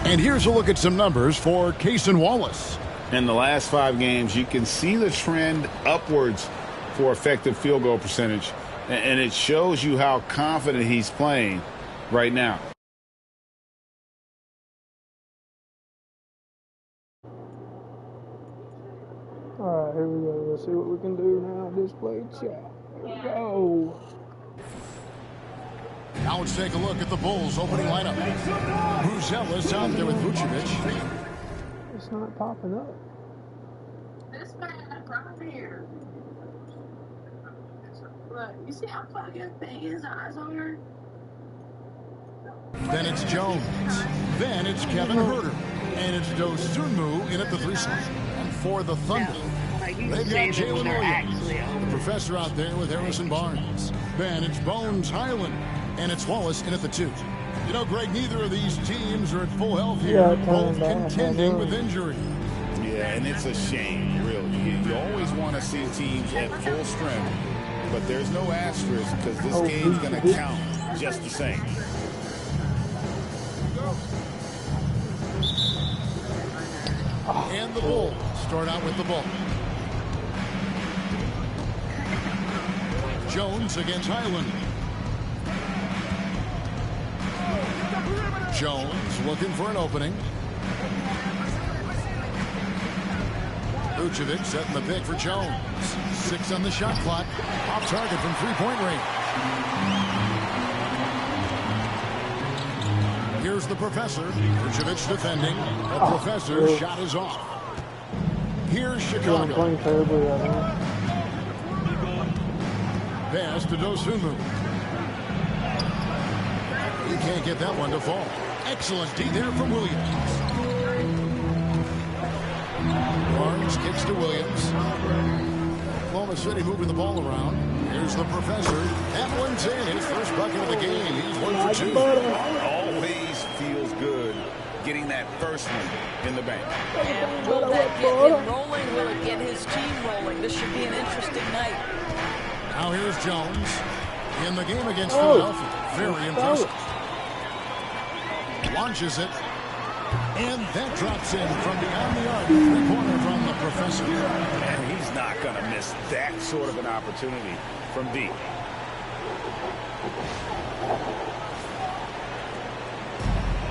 [SPEAKER 19] And here's a look at some numbers for Cason Wallace.
[SPEAKER 20] In the last 5 games, you can see the trend upwards for effective field goal percentage. And it shows you how confident he's playing right now.
[SPEAKER 21] All right, here we go. Let's see what we can do now. Display chat. Here we go.
[SPEAKER 19] Now let's take a look at the Bulls' opening lineup. Bruzel is out there with Vucevic.
[SPEAKER 21] It's not popping up.
[SPEAKER 22] This man right here. Look, you see how fucking big his eyes are?
[SPEAKER 19] Then it's Jones. Then it's Kevin Huerter. And it's Dosunmu in at the 3 slot. And for the Thunder, they've got Jalen Williams. The professor out there with Harrison Barnes. Then it's Bones Highland. And it's Wallace in at the 2. You know, Greg, neither of these teams are at full health here, both contending with injury.
[SPEAKER 20] Yeah, and it's a shame, really. You always want to see teams at full strength, but there's no asterisk because this game's going to count just the same.
[SPEAKER 19] And the Bulls start out with the ball. Jones against Highland. Jones looking for an opening. Vucevic setting the pick for Jones. 6 on the shot clock. Off target from 3-point range. Here's the professor. Vucevic defending. The professor's shot is off. Here's Chicago.
[SPEAKER 21] Playing terribly right now.
[SPEAKER 19] Pass to Dosunmu. He can't get that one to fall. Excellent D there from Williams. Barnes kicks to Williams. Oklahoma City moving the ball around. Here's the professor. That one's in. His first bucket of the game. He's 1 for 2.
[SPEAKER 20] Always feels good getting that first one in the bank.
[SPEAKER 23] And will that get him rolling? Will it get his team rolling? This should be an interesting night.
[SPEAKER 19] Now here's Jones in the game against Philadelphia. Very impressive. Launches it. And that drops in from beyond the arc. 3-pointer from the professor.
[SPEAKER 20] And he's not going to miss that sort of an opportunity from deep.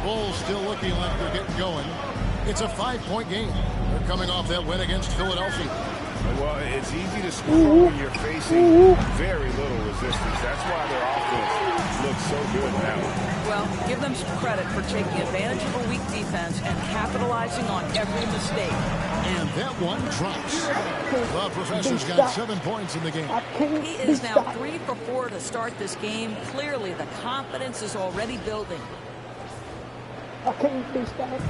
[SPEAKER 19] Bulls still looking like they're getting going. It's a 5-point game. They're coming off that win against Philadelphia.
[SPEAKER 20] Well, it's easy to score when you're facing very little resistance. That's why their offense looks so good now.
[SPEAKER 23] Well, give them some credit for taking advantage of a weak defense and capitalizing on every mistake.
[SPEAKER 19] And that one drops. The professor's got 7 points in the game.
[SPEAKER 23] He is now 3 for 4 to start this game. Clearly, the confidence is already building.
[SPEAKER 21] I can't be stopped.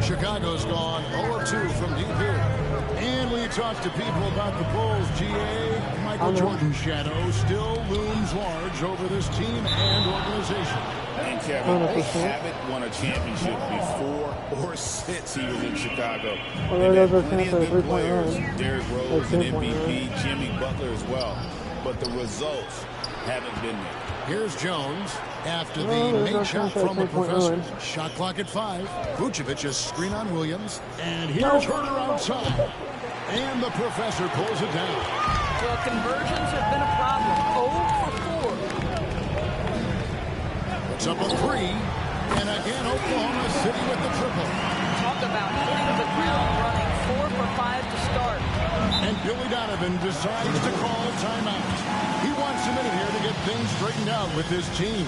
[SPEAKER 19] Chicago's gone 0 of 2 from deep here. And we talk to people about the Bulls, GA. Michael Jordan's shadow still looms large over this team and organization.
[SPEAKER 20] And Kevin, they haven't won a championship before or since he was in Chicago. They've had plenty of good players. Derrick Rose, an MVP, Jimmy Butler as well. But the results haven't been there.
[SPEAKER 19] Here's Jones after the made shot from the professor. Shot clock at 5. Vucevic is screen on Williams. And here's Huerter outside. And the professor pulls it down.
[SPEAKER 23] Well, conversions have been a problem. 0 for 4.
[SPEAKER 19] It's up a 3. And again, Oklahoma City with the triple.
[SPEAKER 23] Talk about hitting the ground running. 4 for 5 to start.
[SPEAKER 19] And Billy Donovan decides to call a timeout. He wants a minute here to get things straightened out with his team.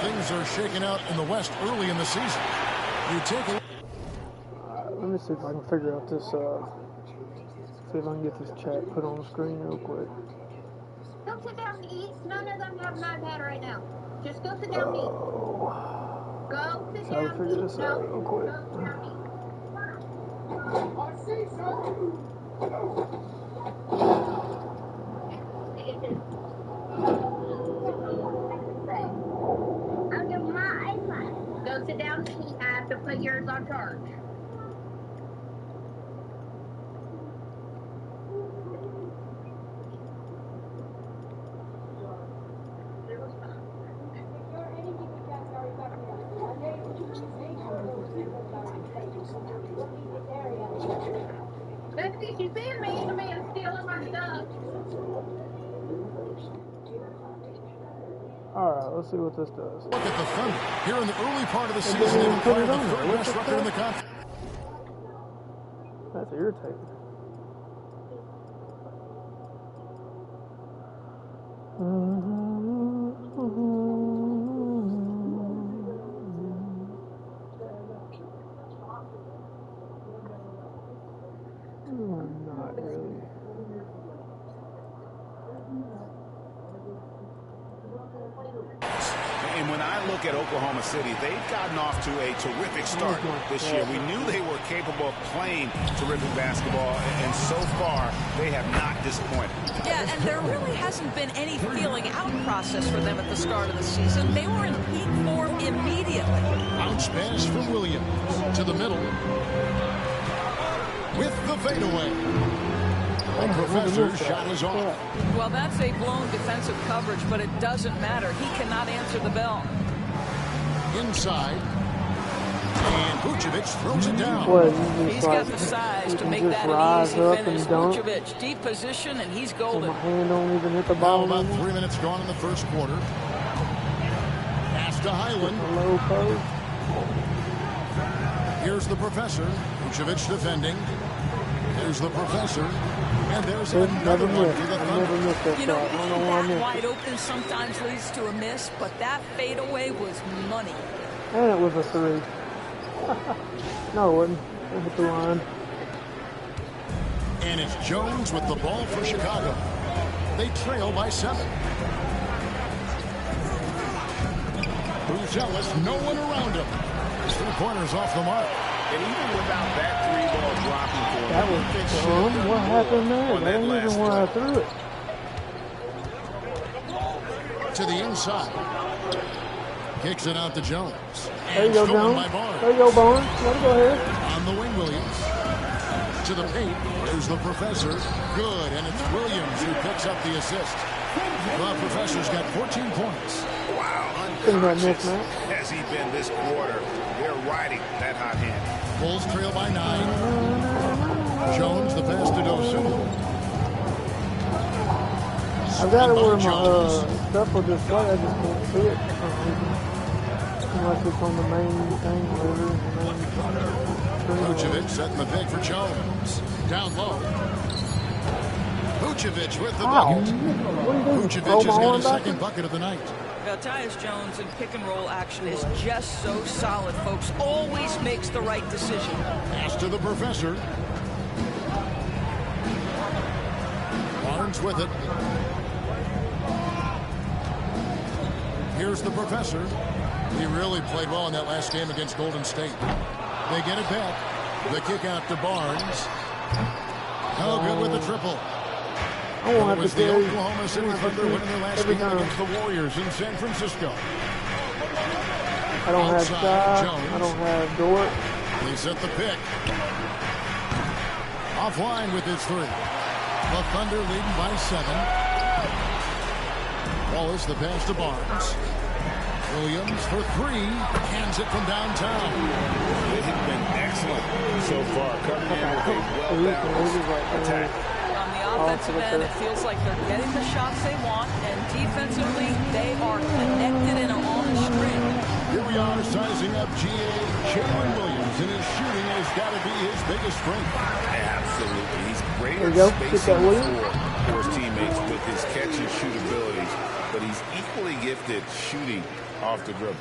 [SPEAKER 19] things are shaking out in the West early in the season. You take a
[SPEAKER 21] let me see if I can figure out this, see if I can get this chat put on the screen real quick.
[SPEAKER 22] Go sit down and eat. None of them have an iPad right now. Just go sit down and eat. Go sit down and
[SPEAKER 21] Figure
[SPEAKER 22] eat.
[SPEAKER 21] this out real quick.
[SPEAKER 22] I'll give my iPad. Go sit down and eat. I have to put yours on charge. Baby, she's being mean to me and stealing my stuff.
[SPEAKER 21] Alright, let's see what this does.
[SPEAKER 19] look at the Thunder here in the early part of the season. They acquired the third best record in the conference.
[SPEAKER 21] That's irritating. Not really.
[SPEAKER 20] And when I look at Oklahoma City, they've gotten off to a terrific start this year. We knew they were capable of playing terrific basketball, and so far, they have not disappointed.
[SPEAKER 23] Yeah, and there really hasn't been any feeling out process for them at the start of the season. They were in peak form immediately.
[SPEAKER 19] Bounce pass from Williams to the middle with the fadeaway. The Professor's shot is off.
[SPEAKER 23] Well, that's a blown defensive coverage, but it doesn't matter. He cannot answer the bell.
[SPEAKER 19] Inside. And Vucevic throws it down.
[SPEAKER 23] He's got the size to make that an easy finish. Vucevic, deep position, and he's golden.
[SPEAKER 21] My hand don't even hit the ball.
[SPEAKER 19] Now about 3 minutes gone in the first quarter. Pass to Highland.
[SPEAKER 21] Low post.
[SPEAKER 19] Here's the Professor. Vucevic defending. There's the Professor. And there's another one for the Thunder.
[SPEAKER 23] You know, that wide open sometimes leads to a miss, but that fadeaway was money.
[SPEAKER 21] And it was a three. No, it wasn't. It hit the line.
[SPEAKER 19] And it's Jones with the ball for Chicago. They trail by 7. Bruzelis, no one around him. His 3-pointers off the mark.
[SPEAKER 20] And even without that 3-ball dropping for him,
[SPEAKER 21] that was dumb. What happened there? That ain't even where I threw it.
[SPEAKER 19] To the inside. Kicks it out to Jones.
[SPEAKER 21] There you go, Jones. There you go, Barnes. Let it go ahead.
[SPEAKER 19] On the wing, Williams. To the paint. There's the Professor. Good. And it's Williams who picks up the assist. The Professor's got 14 points.
[SPEAKER 20] Wow. Unconscious has he been this quarter. They're riding that hot hand.
[SPEAKER 19] Bulls trail by 9. Jones, the pass to Dosunmu.
[SPEAKER 21] I've got it where my stuff will just play. I just can't see it for some reason. Unless it's on the main thing, whatever.
[SPEAKER 19] Vucevic setting the pick for Jones. Down low. Vucevic with the bucket. Vucevic has got his second bucket of the night.
[SPEAKER 23] Tyus Jones in pick-and-roll action is just so solid, folks. Always makes the right decision.
[SPEAKER 19] Pass to the Professor. Barnes with it. Here's the Professor. He really played well in that last game against Golden State. They get it back. The kick out to Barnes. No good with the triple.
[SPEAKER 21] I won't have
[SPEAKER 19] it was
[SPEAKER 21] to
[SPEAKER 19] the
[SPEAKER 21] carry.
[SPEAKER 19] Oklahoma City Thunder winning their last game against the Warriors in San Francisco.
[SPEAKER 21] I don't have Sky. I don't have Dort.
[SPEAKER 19] They set the pick. Offline with his 3. The Thunder leading by 7. Wallace the pass to Barnes. Williams for 3. Hands it from downtown.
[SPEAKER 20] They have been excellent so far, coming in with a well-balanced attack.
[SPEAKER 23] Offensive end, it feels like they're getting the shots they want, and defensively, they are connected and on a string.
[SPEAKER 19] Here we are sizing up Jalen Williams, and his shooting has got to be his biggest strength.
[SPEAKER 20] Absolutely. He's great
[SPEAKER 21] at
[SPEAKER 20] spacing the floor. for his teammates with his catch and shoot abilities, but he's equally gifted shooting off the dribble.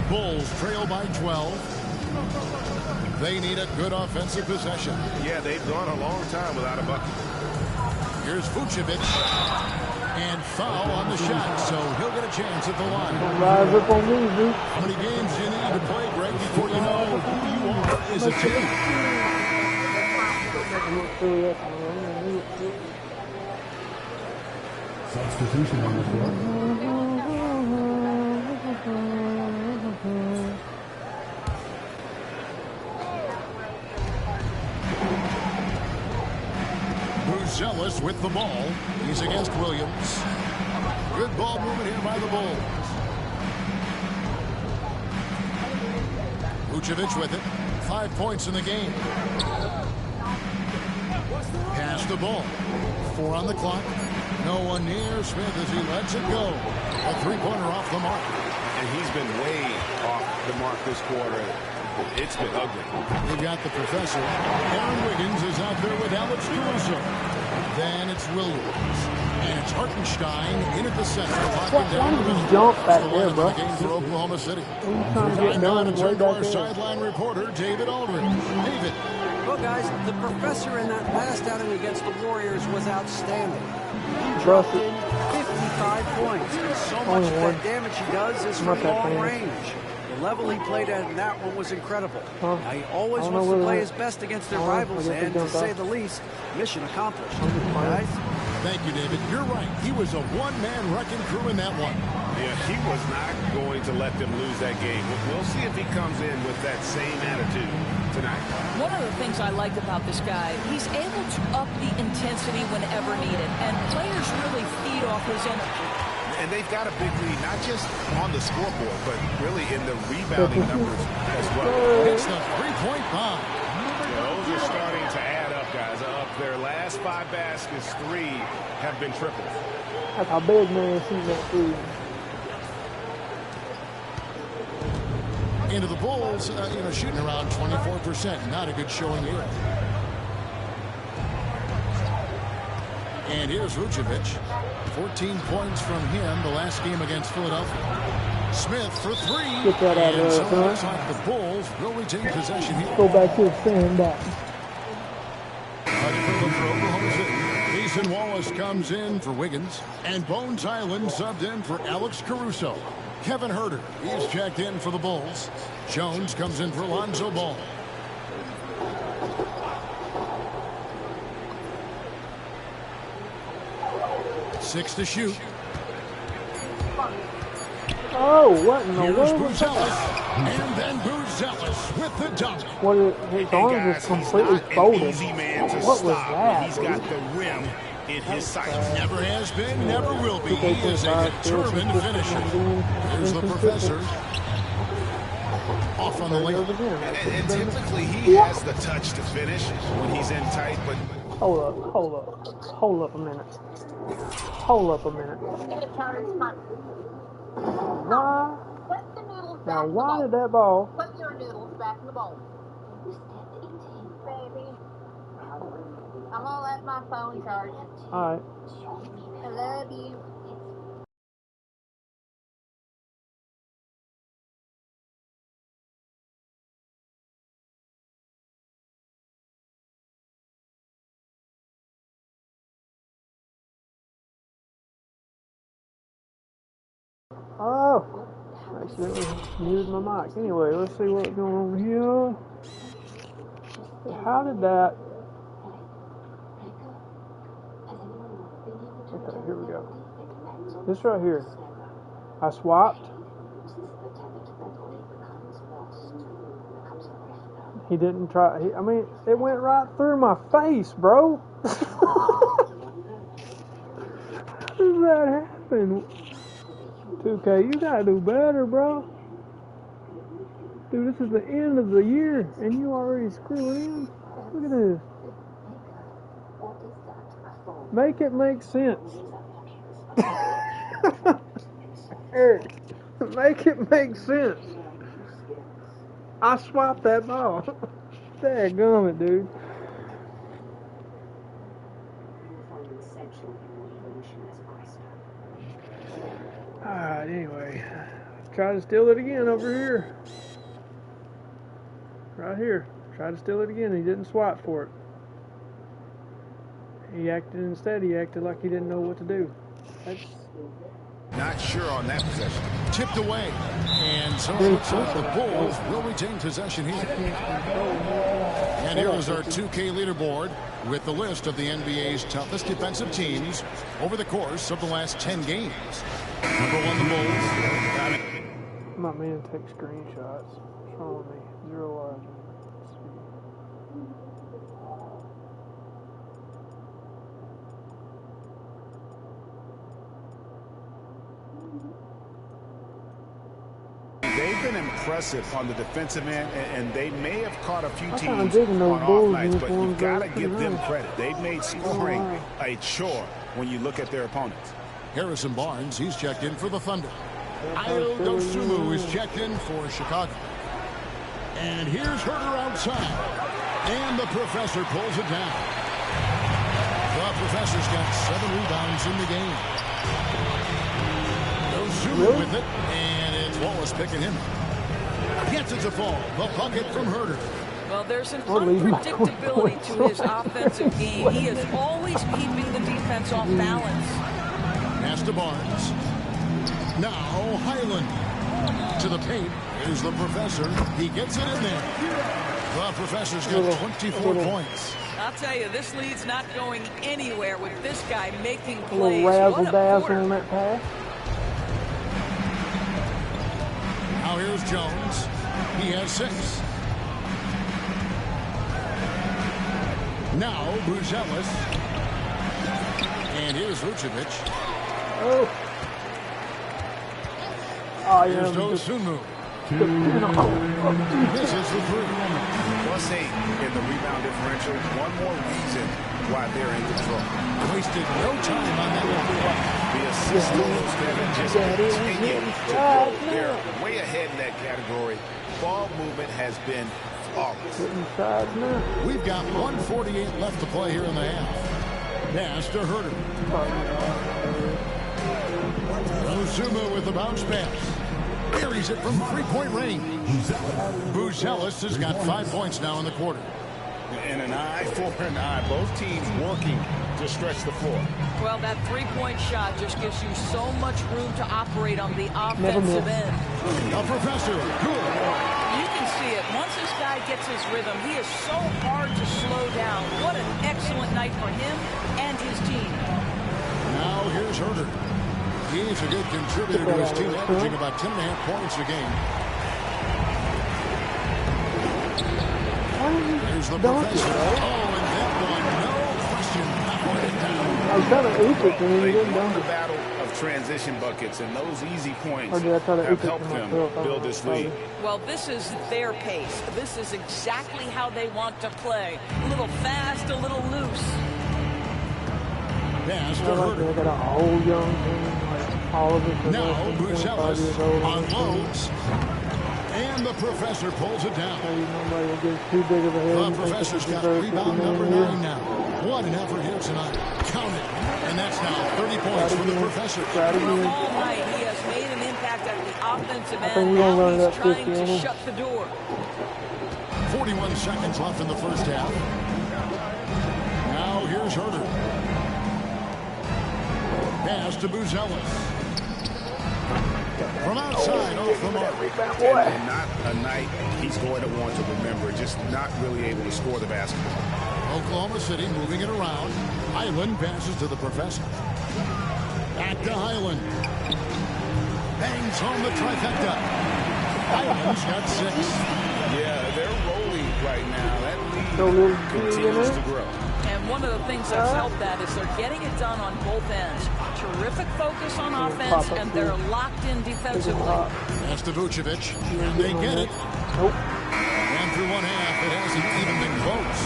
[SPEAKER 19] Bulls trail by 12. They need a good offensive possession.
[SPEAKER 2] Yeah, they've gone a long time without a bucket.
[SPEAKER 19] Here's Vucevic. And foul on the shot, so he'll get a chance at the line.
[SPEAKER 21] Rise up on me, Luke.
[SPEAKER 19] How many games do you need to play, Greg, before you know who you are as a team?
[SPEAKER 11] Substitution on the floor.
[SPEAKER 19] Ellis with the ball. He's against Williams. Good ball movement here by the Bulls. Vucevic with it. 5 points in the game. Pass the ball. 4 on the clock. No one near Smith as he lets it go. A three-pointer off the mark.
[SPEAKER 2] And he's been way off the mark this quarter. It's been ugly.
[SPEAKER 19] They've got the professor. Aaron Wiggins is out there with Alex Caruso. Then it's Williams. And it's Hartenstein in at the center.
[SPEAKER 21] Why did you jump back there, bro?
[SPEAKER 19] The game for Oklahoma City.
[SPEAKER 21] Trying to get done
[SPEAKER 19] and turn to our sideline reporter, David Aldridge. David.
[SPEAKER 1] Well, guys, the professor in that last outing against the Warriors was outstanding. He dropped in 55 points. And so much of that damage he does is from long range. The level he played at in that one was incredible. Now, he always wants to play his best against their rivals, and to say the least, mission accomplished. Guys?
[SPEAKER 19] Thank you, David. You're right. He was a one-man wrecking crew in that one.
[SPEAKER 2] Yeah, he was not going to let them lose that game. We'll see if he comes in with that same attitude tonight.
[SPEAKER 23] One of the things I like about this guy, he's able to up the intensity whenever needed, and players really feed off his energy.
[SPEAKER 2] And they've got a big lead, not just on the scoreboard, but really in the rebounding numbers as well.
[SPEAKER 19] It's the three-point bomb.
[SPEAKER 2] Those are starting to add up, guys. Up their last 5 baskets, 3 have been tripled.
[SPEAKER 21] That's how big man sees that three.
[SPEAKER 19] Into the Bulls, shooting around 24%. Not a good showing here. And here's Vucevic. 14 points from him the last game against Philadelphia. Smith for 3.
[SPEAKER 21] Get that out of there,
[SPEAKER 19] so it looks like the Bulls will retain possession here.
[SPEAKER 21] Go back to the sandbox.
[SPEAKER 19] For Oklahoma City. Mason Wallace comes in for Wiggins. And Bones Island subbed in for Alex Caruso. Kevin Huerter, he's checked in for the Bulls. Jones comes in for Lonzo Ball. Six to shoot.
[SPEAKER 21] Oh, what in the
[SPEAKER 19] Here's
[SPEAKER 21] world was that?
[SPEAKER 19] And then Buzelis with the dunk.
[SPEAKER 21] What is, his arm just completely folded. What was that?
[SPEAKER 2] He's got the rim in his sights.
[SPEAKER 19] Never has been, never will be. He is a determined finisher. Here's the professor. Off on the layup.
[SPEAKER 2] And typically he has the touch to finish when he's in tight, but...
[SPEAKER 21] Hold up a minute. Why? Now, why did that ball?
[SPEAKER 22] Put your noodles back in the bowl. Baby. I'm gonna let my phone charge.
[SPEAKER 21] Alright.
[SPEAKER 22] I love you.
[SPEAKER 21] Oh, I accidentally muted my mic. Anyway, let's see what's going on here. How did that? Okay, here we go. This right here. I swapped. He didn't try. I mean, it went right through my face, bro. How does that happen? 2K, you gotta do better, bro. Dude, this is the end of the year, and you already screwing in. Look at this. Make it make sense. Eric, make it make sense. I swapped that ball. Dadgummit, dude. Alright, anyway. Try to steal it again over here. Right here. Try to steal it again. He didn't swipe for it. He acted like he didn't know what to do.
[SPEAKER 20] Not sure on that possession.
[SPEAKER 19] Tipped away. And so it looks like the Bulls will retain possession here. And here is our 2K leaderboard with the list of the NBA's toughest defensive teams over the course of the last 10 games. Number 1, the Bulls.
[SPEAKER 21] I'm not meaning to take screenshots. What's wrong with me? 0 lives.
[SPEAKER 20] They've been impressive on the defensive end, and they may have caught a few teams
[SPEAKER 21] on
[SPEAKER 20] off nights, but you've got to give them credit. They've made scoring a chore when you look at their opponents.
[SPEAKER 19] Harrison Barnes, he's checked in for the Thunder. Ayo Dosunmu is checked in for Chicago. And here's Herter outside. And the Professor pulls it down. The Professor's got 7 rebounds in the game. Dosunmu with it, and it's Wallace picking him up. Gets it to fall. The bucket from Herter.
[SPEAKER 23] Well, there's an unpredictability to his offensive game. He is always keeping the defense off balance.
[SPEAKER 19] Pass to Barnes. Now Highland to the paint. Here's the Professor. He gets it in there. The Professor's got 24 points.
[SPEAKER 23] I'll tell you, this lead's not going anywhere with this guy making
[SPEAKER 21] A little
[SPEAKER 23] plays.
[SPEAKER 21] razzle-dazzle on that pass.
[SPEAKER 19] Now here's Jones. He has 6. Now Buzelis. And here's Vucevic.
[SPEAKER 21] Oh. Oh,
[SPEAKER 19] here's Dosunmu. Misses the 3.
[SPEAKER 20] +8 in the rebound differential. One more reason why they're in control.
[SPEAKER 19] Wasted no time on that one.
[SPEAKER 20] The assist totals have just continued to grow. They're way ahead in that category. Ball movement has been flawless.
[SPEAKER 19] We've got 1:48 left to play here in the half. Pass to Herter. Dosunmu with the bounce pass. Buries it from 3-point range. Buzelis has got 5 points now in the quarter.
[SPEAKER 20] And an eye for an eye. Both teams working to stretch the floor.
[SPEAKER 23] Well, that 3-point shot just gives you so much room to operate on the offensive end.
[SPEAKER 19] The Professor, good.
[SPEAKER 23] You can see it. Once this guy gets his rhythm, he is so hard to slow down. What an excellent night for him and his team.
[SPEAKER 19] Now here's Herter. He's a good contributor to his team, averaging about 10.5 points a game. Here's the Professor. Oh, and that one, no question, powered it down.
[SPEAKER 21] I was trying to oop it, and he didn't dunk
[SPEAKER 20] The
[SPEAKER 21] it.
[SPEAKER 20] battle of transition buckets, and those easy points
[SPEAKER 21] Or did I try to
[SPEAKER 20] have
[SPEAKER 21] oop it
[SPEAKER 20] helped
[SPEAKER 21] to
[SPEAKER 20] them
[SPEAKER 21] myself?
[SPEAKER 20] build this lead.
[SPEAKER 23] Well, this is their pace. This is exactly how they want to play. A little fast, a little loose.
[SPEAKER 19] Pass to
[SPEAKER 21] I
[SPEAKER 19] Herter.
[SPEAKER 21] got a whole young team, like all of it.
[SPEAKER 19] Now
[SPEAKER 21] less than 25 years
[SPEAKER 19] Buzelis
[SPEAKER 21] old.
[SPEAKER 19] unloads. And the Professor pulls it down.
[SPEAKER 21] Nobody will give too big of a head.
[SPEAKER 19] The
[SPEAKER 21] and think that
[SPEAKER 19] Professor's
[SPEAKER 21] he
[SPEAKER 19] got
[SPEAKER 21] deserves
[SPEAKER 19] rebound
[SPEAKER 21] 50
[SPEAKER 19] number
[SPEAKER 21] million
[SPEAKER 19] 9 now. What an effort here tonight. Count it. And that's now 30 points for the Professor.
[SPEAKER 21] Try it
[SPEAKER 23] All
[SPEAKER 21] again.
[SPEAKER 23] night, he has made an impact at the offensive
[SPEAKER 21] I think
[SPEAKER 23] end.
[SPEAKER 21] we're gonna
[SPEAKER 23] Now
[SPEAKER 21] run it
[SPEAKER 23] he's
[SPEAKER 21] up
[SPEAKER 23] trying
[SPEAKER 21] 50,
[SPEAKER 23] to
[SPEAKER 21] ain't we?
[SPEAKER 23] shut the door.
[SPEAKER 19] 41 seconds left in the first half. Now here's Herter. Pass to Buzelis. From outside, off the mark.
[SPEAKER 20] And not a night he's going to want to remember, just not really able to score the basketball.
[SPEAKER 19] Oklahoma City moving it around. Highland passes to the Professor. Back to Highland. Bangs home the trifecta. Highland's got 6.
[SPEAKER 20] Yeah, they're rolling right now. That lead continues to grow.
[SPEAKER 23] And one of the things that's helped that is they're getting it done on both ends. Terrific focus on offense, and they're locked in defensively.
[SPEAKER 19] That's to Vucevic, and they get it. And through one half, it hasn't even been close.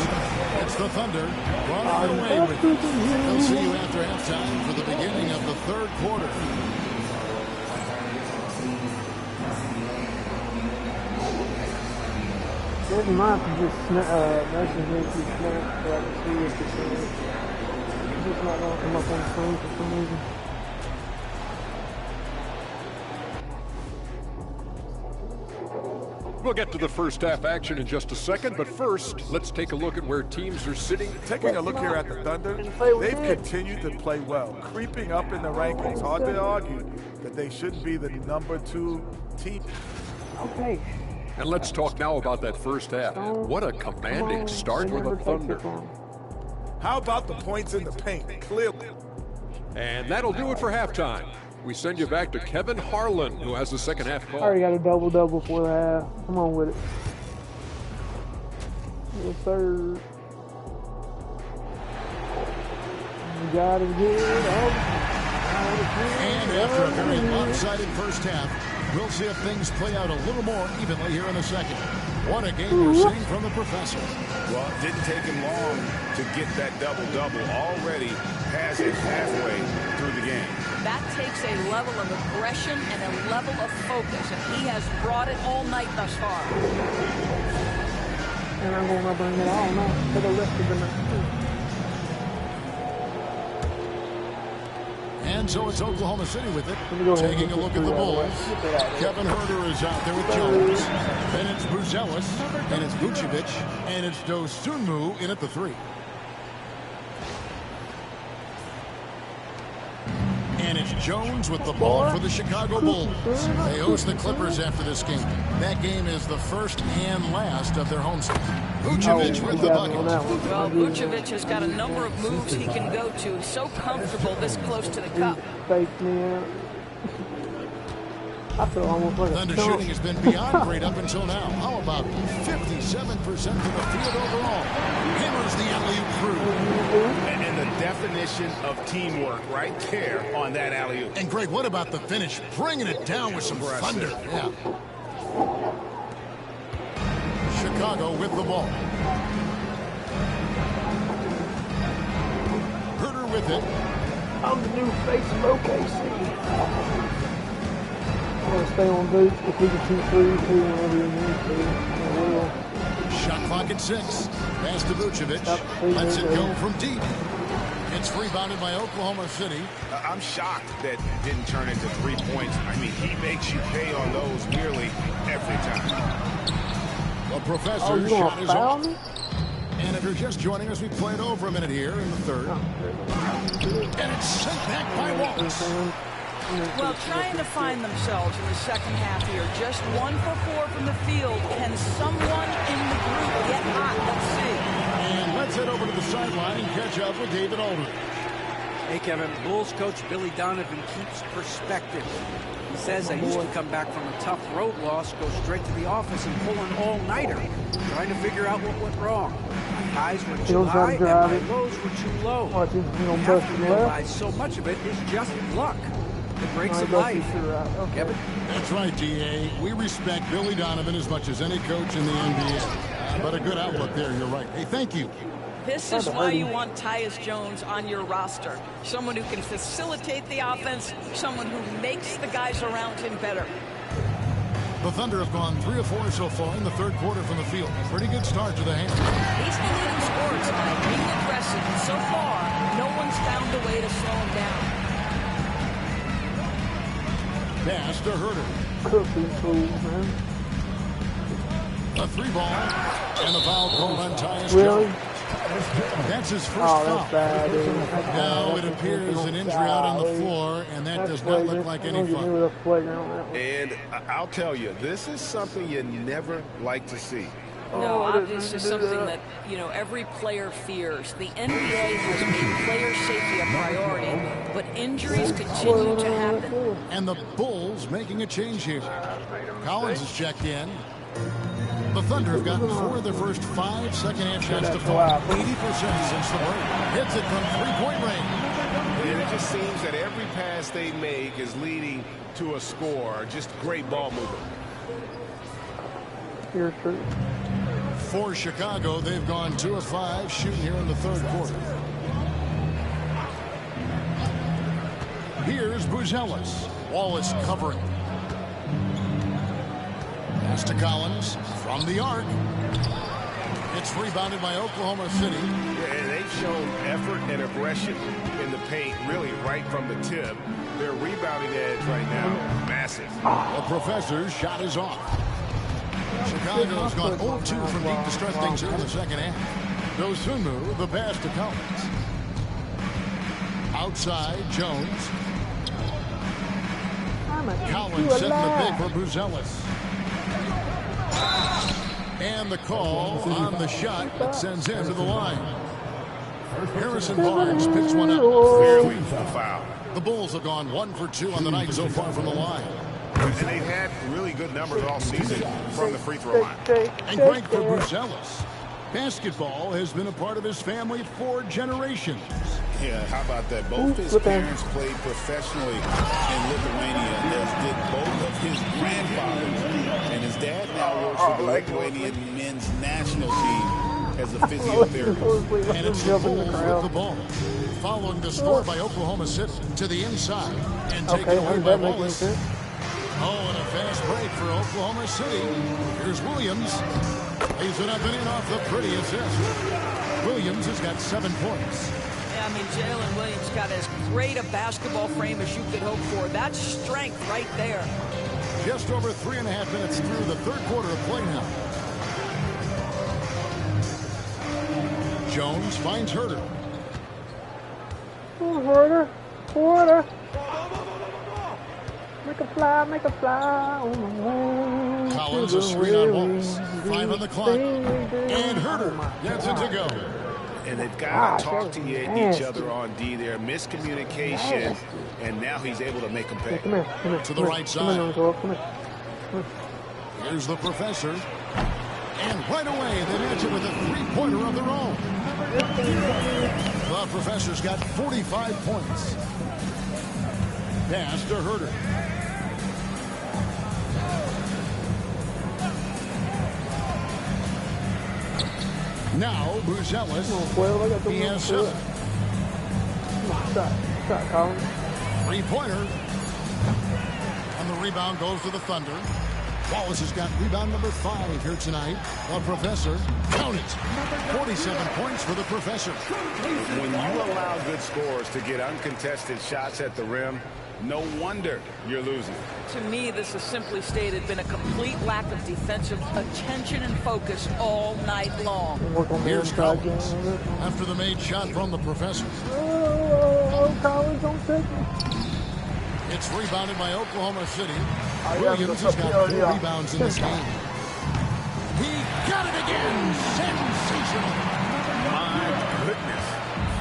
[SPEAKER 19] It's the Thunder running away with it. They'll see you after halftime for the beginning of the third quarter.
[SPEAKER 21] Maybe mine could just message me if you snap so I can see if it's just not going to come up on the screen for some reason.
[SPEAKER 9] We'll get to the first half action in just a second, but first, let's take a look at where teams are sitting.
[SPEAKER 12] Taking a look here at the Thunder, they've continued to play well, creeping up in the rankings. Hard to argue that they shouldn't be the #2 team.
[SPEAKER 21] Okay.
[SPEAKER 9] And let's talk now about that first half. What a commanding start for the Thunder.
[SPEAKER 12] How about the points in the paint? Clearly.
[SPEAKER 9] And that'll do it for halftime. We send you back to Kevin Harlan, who has the second half call.
[SPEAKER 21] I already got a double-double for the half. Come on with it. Yes, sir. You got it good.
[SPEAKER 19] And after a very lopsided first half, we'll see if things play out a little more evenly here in the second. What a game we're seeing from the professor.
[SPEAKER 20] Well, it didn't take him long to get that double-double. Already has it halfway through the game.
[SPEAKER 23] That takes a level of aggression and a level of focus, and he has brought it all night thus far.
[SPEAKER 21] And I'm going to bring it all now for the rest of the night.
[SPEAKER 19] And so it's Oklahoma City with it. Taking a look at the Bulls. Kevin Huerter is out there with Jones. Then it's Buzelis. And it's Vucevic. And it's Dosunmu in at the 3. And it's Jones with the ball for the Chicago Bulls. They host the Clippers after this game. That game is the first and last of their homestand. Vucevic with the bucket.
[SPEAKER 23] Well, Vucevic has got a number of moves he can go to. He's so comfortable this close to the cup.
[SPEAKER 21] Faked me out. I feel almost like
[SPEAKER 19] Thunder shooting has been beyond great up until now. How about 57% from the field overall? Hammers the alley-oop through.
[SPEAKER 20] And the definition of teamwork right there on that alley-oop.
[SPEAKER 19] And Greg, what about the finish? Bringing it down with some thunder. Yeah. Chicago with the ball. Huerter with it.
[SPEAKER 21] I'm the new face of OKC. I'm going to stay on boots. If we can shoot 3, whenever you need to. I will.
[SPEAKER 19] Shot clock at 6. Pass to Vucevic. Lets it go from deep. It's rebounded by Oklahoma City.
[SPEAKER 20] I'm shocked that it didn't turn into 3 points. I mean, he makes you pay on those nearly every time.
[SPEAKER 19] The professor's shot is off. And if you're just joining us, we played over a minute here in the third. And it's sent back by Wallace.
[SPEAKER 23] Well, trying to find themselves in the second half here. Just 1 for 4 from the field. Can someone in the group get hot? Let's see.
[SPEAKER 19] And let's head over to the sideline and catch up with David Aldridge.
[SPEAKER 1] Hey, Kevin. Bulls coach Billy Donovan keeps perspective. He says I used to come back from a tough road loss, go straight to the office and pull an all-nighter, trying to figure out what went wrong. My highs were too high and my lows were too low. You have to realize so much of it is just luck. The breaks of life. Kevin?
[SPEAKER 19] That's right, D.A. We respect Billy Donovan as much as any coach in the NBA. But a good outlook there, you're right. Hey, thank you.
[SPEAKER 23] This is why you want Tyus Jones on your roster. Someone who can facilitate the offense, someone who makes the guys around him better.
[SPEAKER 19] The Thunder have gone 3 of 4 so far in the third quarter from the field. Pretty good start to the hand.
[SPEAKER 23] He's the leading scorer tonight, being aggressive. And so far, no one's found a way to slow him down.
[SPEAKER 19] Pass to Huerter. A 3-ball. And the foul called on Tyus Jones. That's his first foul.
[SPEAKER 21] Bad,
[SPEAKER 19] now it appears an injury out on the floor, and that does not look like any fun.
[SPEAKER 20] And I'll tell you, this is something you never like to see.
[SPEAKER 23] No, this is something that, every player fears. The NBA has made player safety a priority, but injuries continue to happen.
[SPEAKER 19] And the Bulls making a change here. Collins is checked in. The Thunder have gotten 4 of their first 5 second-half shots to fall. 80% since the break. Hits it from three-point range.
[SPEAKER 20] And it just seems that every pass they make is leading to a score. Just great ball movement.
[SPEAKER 21] Here's true.
[SPEAKER 19] For Chicago, they've gone 2 of 5 shooting here in the third quarter. Here's Buzelis. Wallace covering. Pass to Collins from the arc. It's rebounded by Oklahoma City.
[SPEAKER 2] Yeah, and they've shown effort and aggression in the paint, really right from the tip. Their rebounding edge right now, massive.
[SPEAKER 19] The Professor's shot is off. Chicago's gone 0-2 from deep to start things here in the second half. Dosunmu, the pass to Collins. Outside, Jones. Collins setting the pick for Buzelis. And the call on the shot that sends him to the line. Harrison Barnes picks one up.
[SPEAKER 2] Barely for the foul.
[SPEAKER 19] The Bulls have gone 1 for 2 on the night so far from the line.
[SPEAKER 2] And they've had really good numbers all season from the free throw line.
[SPEAKER 19] And great for Buzelis. Basketball has been a part of his family for generations.
[SPEAKER 20] Yeah, how about that? Both his parents played professionally in Lithuania, as did both of his grandfathers. And his dad now works for the Lithuanian men's national team as a physiotherapist.
[SPEAKER 19] And it's the Bulls with the ball. Following the score by Oklahoma City to the inside and taken away by Wallace. Oh, and a fast break for Oklahoma City. Here's Williams. Leaves it up and in off the pretty assist. Williams has got 7 points.
[SPEAKER 23] Yeah, I mean, Jalen Williams got as great a basketball frame as you could hope for. That's strength right there.
[SPEAKER 19] Just over 3.5 minutes through the third quarter of play now. Jones finds Herter.
[SPEAKER 21] Herter. Make a fly on the wall.
[SPEAKER 19] Collins a screen on Wallace. 5 on the clock. And Herter gets it to go.
[SPEAKER 2] And they've got to talk to each other on D there. Miscommunication. And now he's able to make them pay.
[SPEAKER 21] Come here.
[SPEAKER 19] To the right side.
[SPEAKER 21] Come here.
[SPEAKER 19] Here's the Professor. And right away, they match it with a three-pointer of their own. The Professor's got 45 points. Pass to Herter. Now, Buzelis, he has 7.
[SPEAKER 21] Stop, Collins.
[SPEAKER 19] Three-pointer. And the rebound goes to the Thunder. Wallace has got rebound number 5 here tonight. The Professor, count it, 47 points for the Professor.
[SPEAKER 2] When you allow good scores to get uncontested shots at the rim, no wonder you're losing.
[SPEAKER 23] To me, this has simply stated been a complete lack of defensive attention and focus all night long.
[SPEAKER 19] Here's Collins after the made shot from the Professor.
[SPEAKER 21] Oh, Collins, don't take me.
[SPEAKER 19] It's rebounded by Oklahoma City. Williams has got 4 rebounds in this game. He got it again. Sensational.
[SPEAKER 2] My goodness.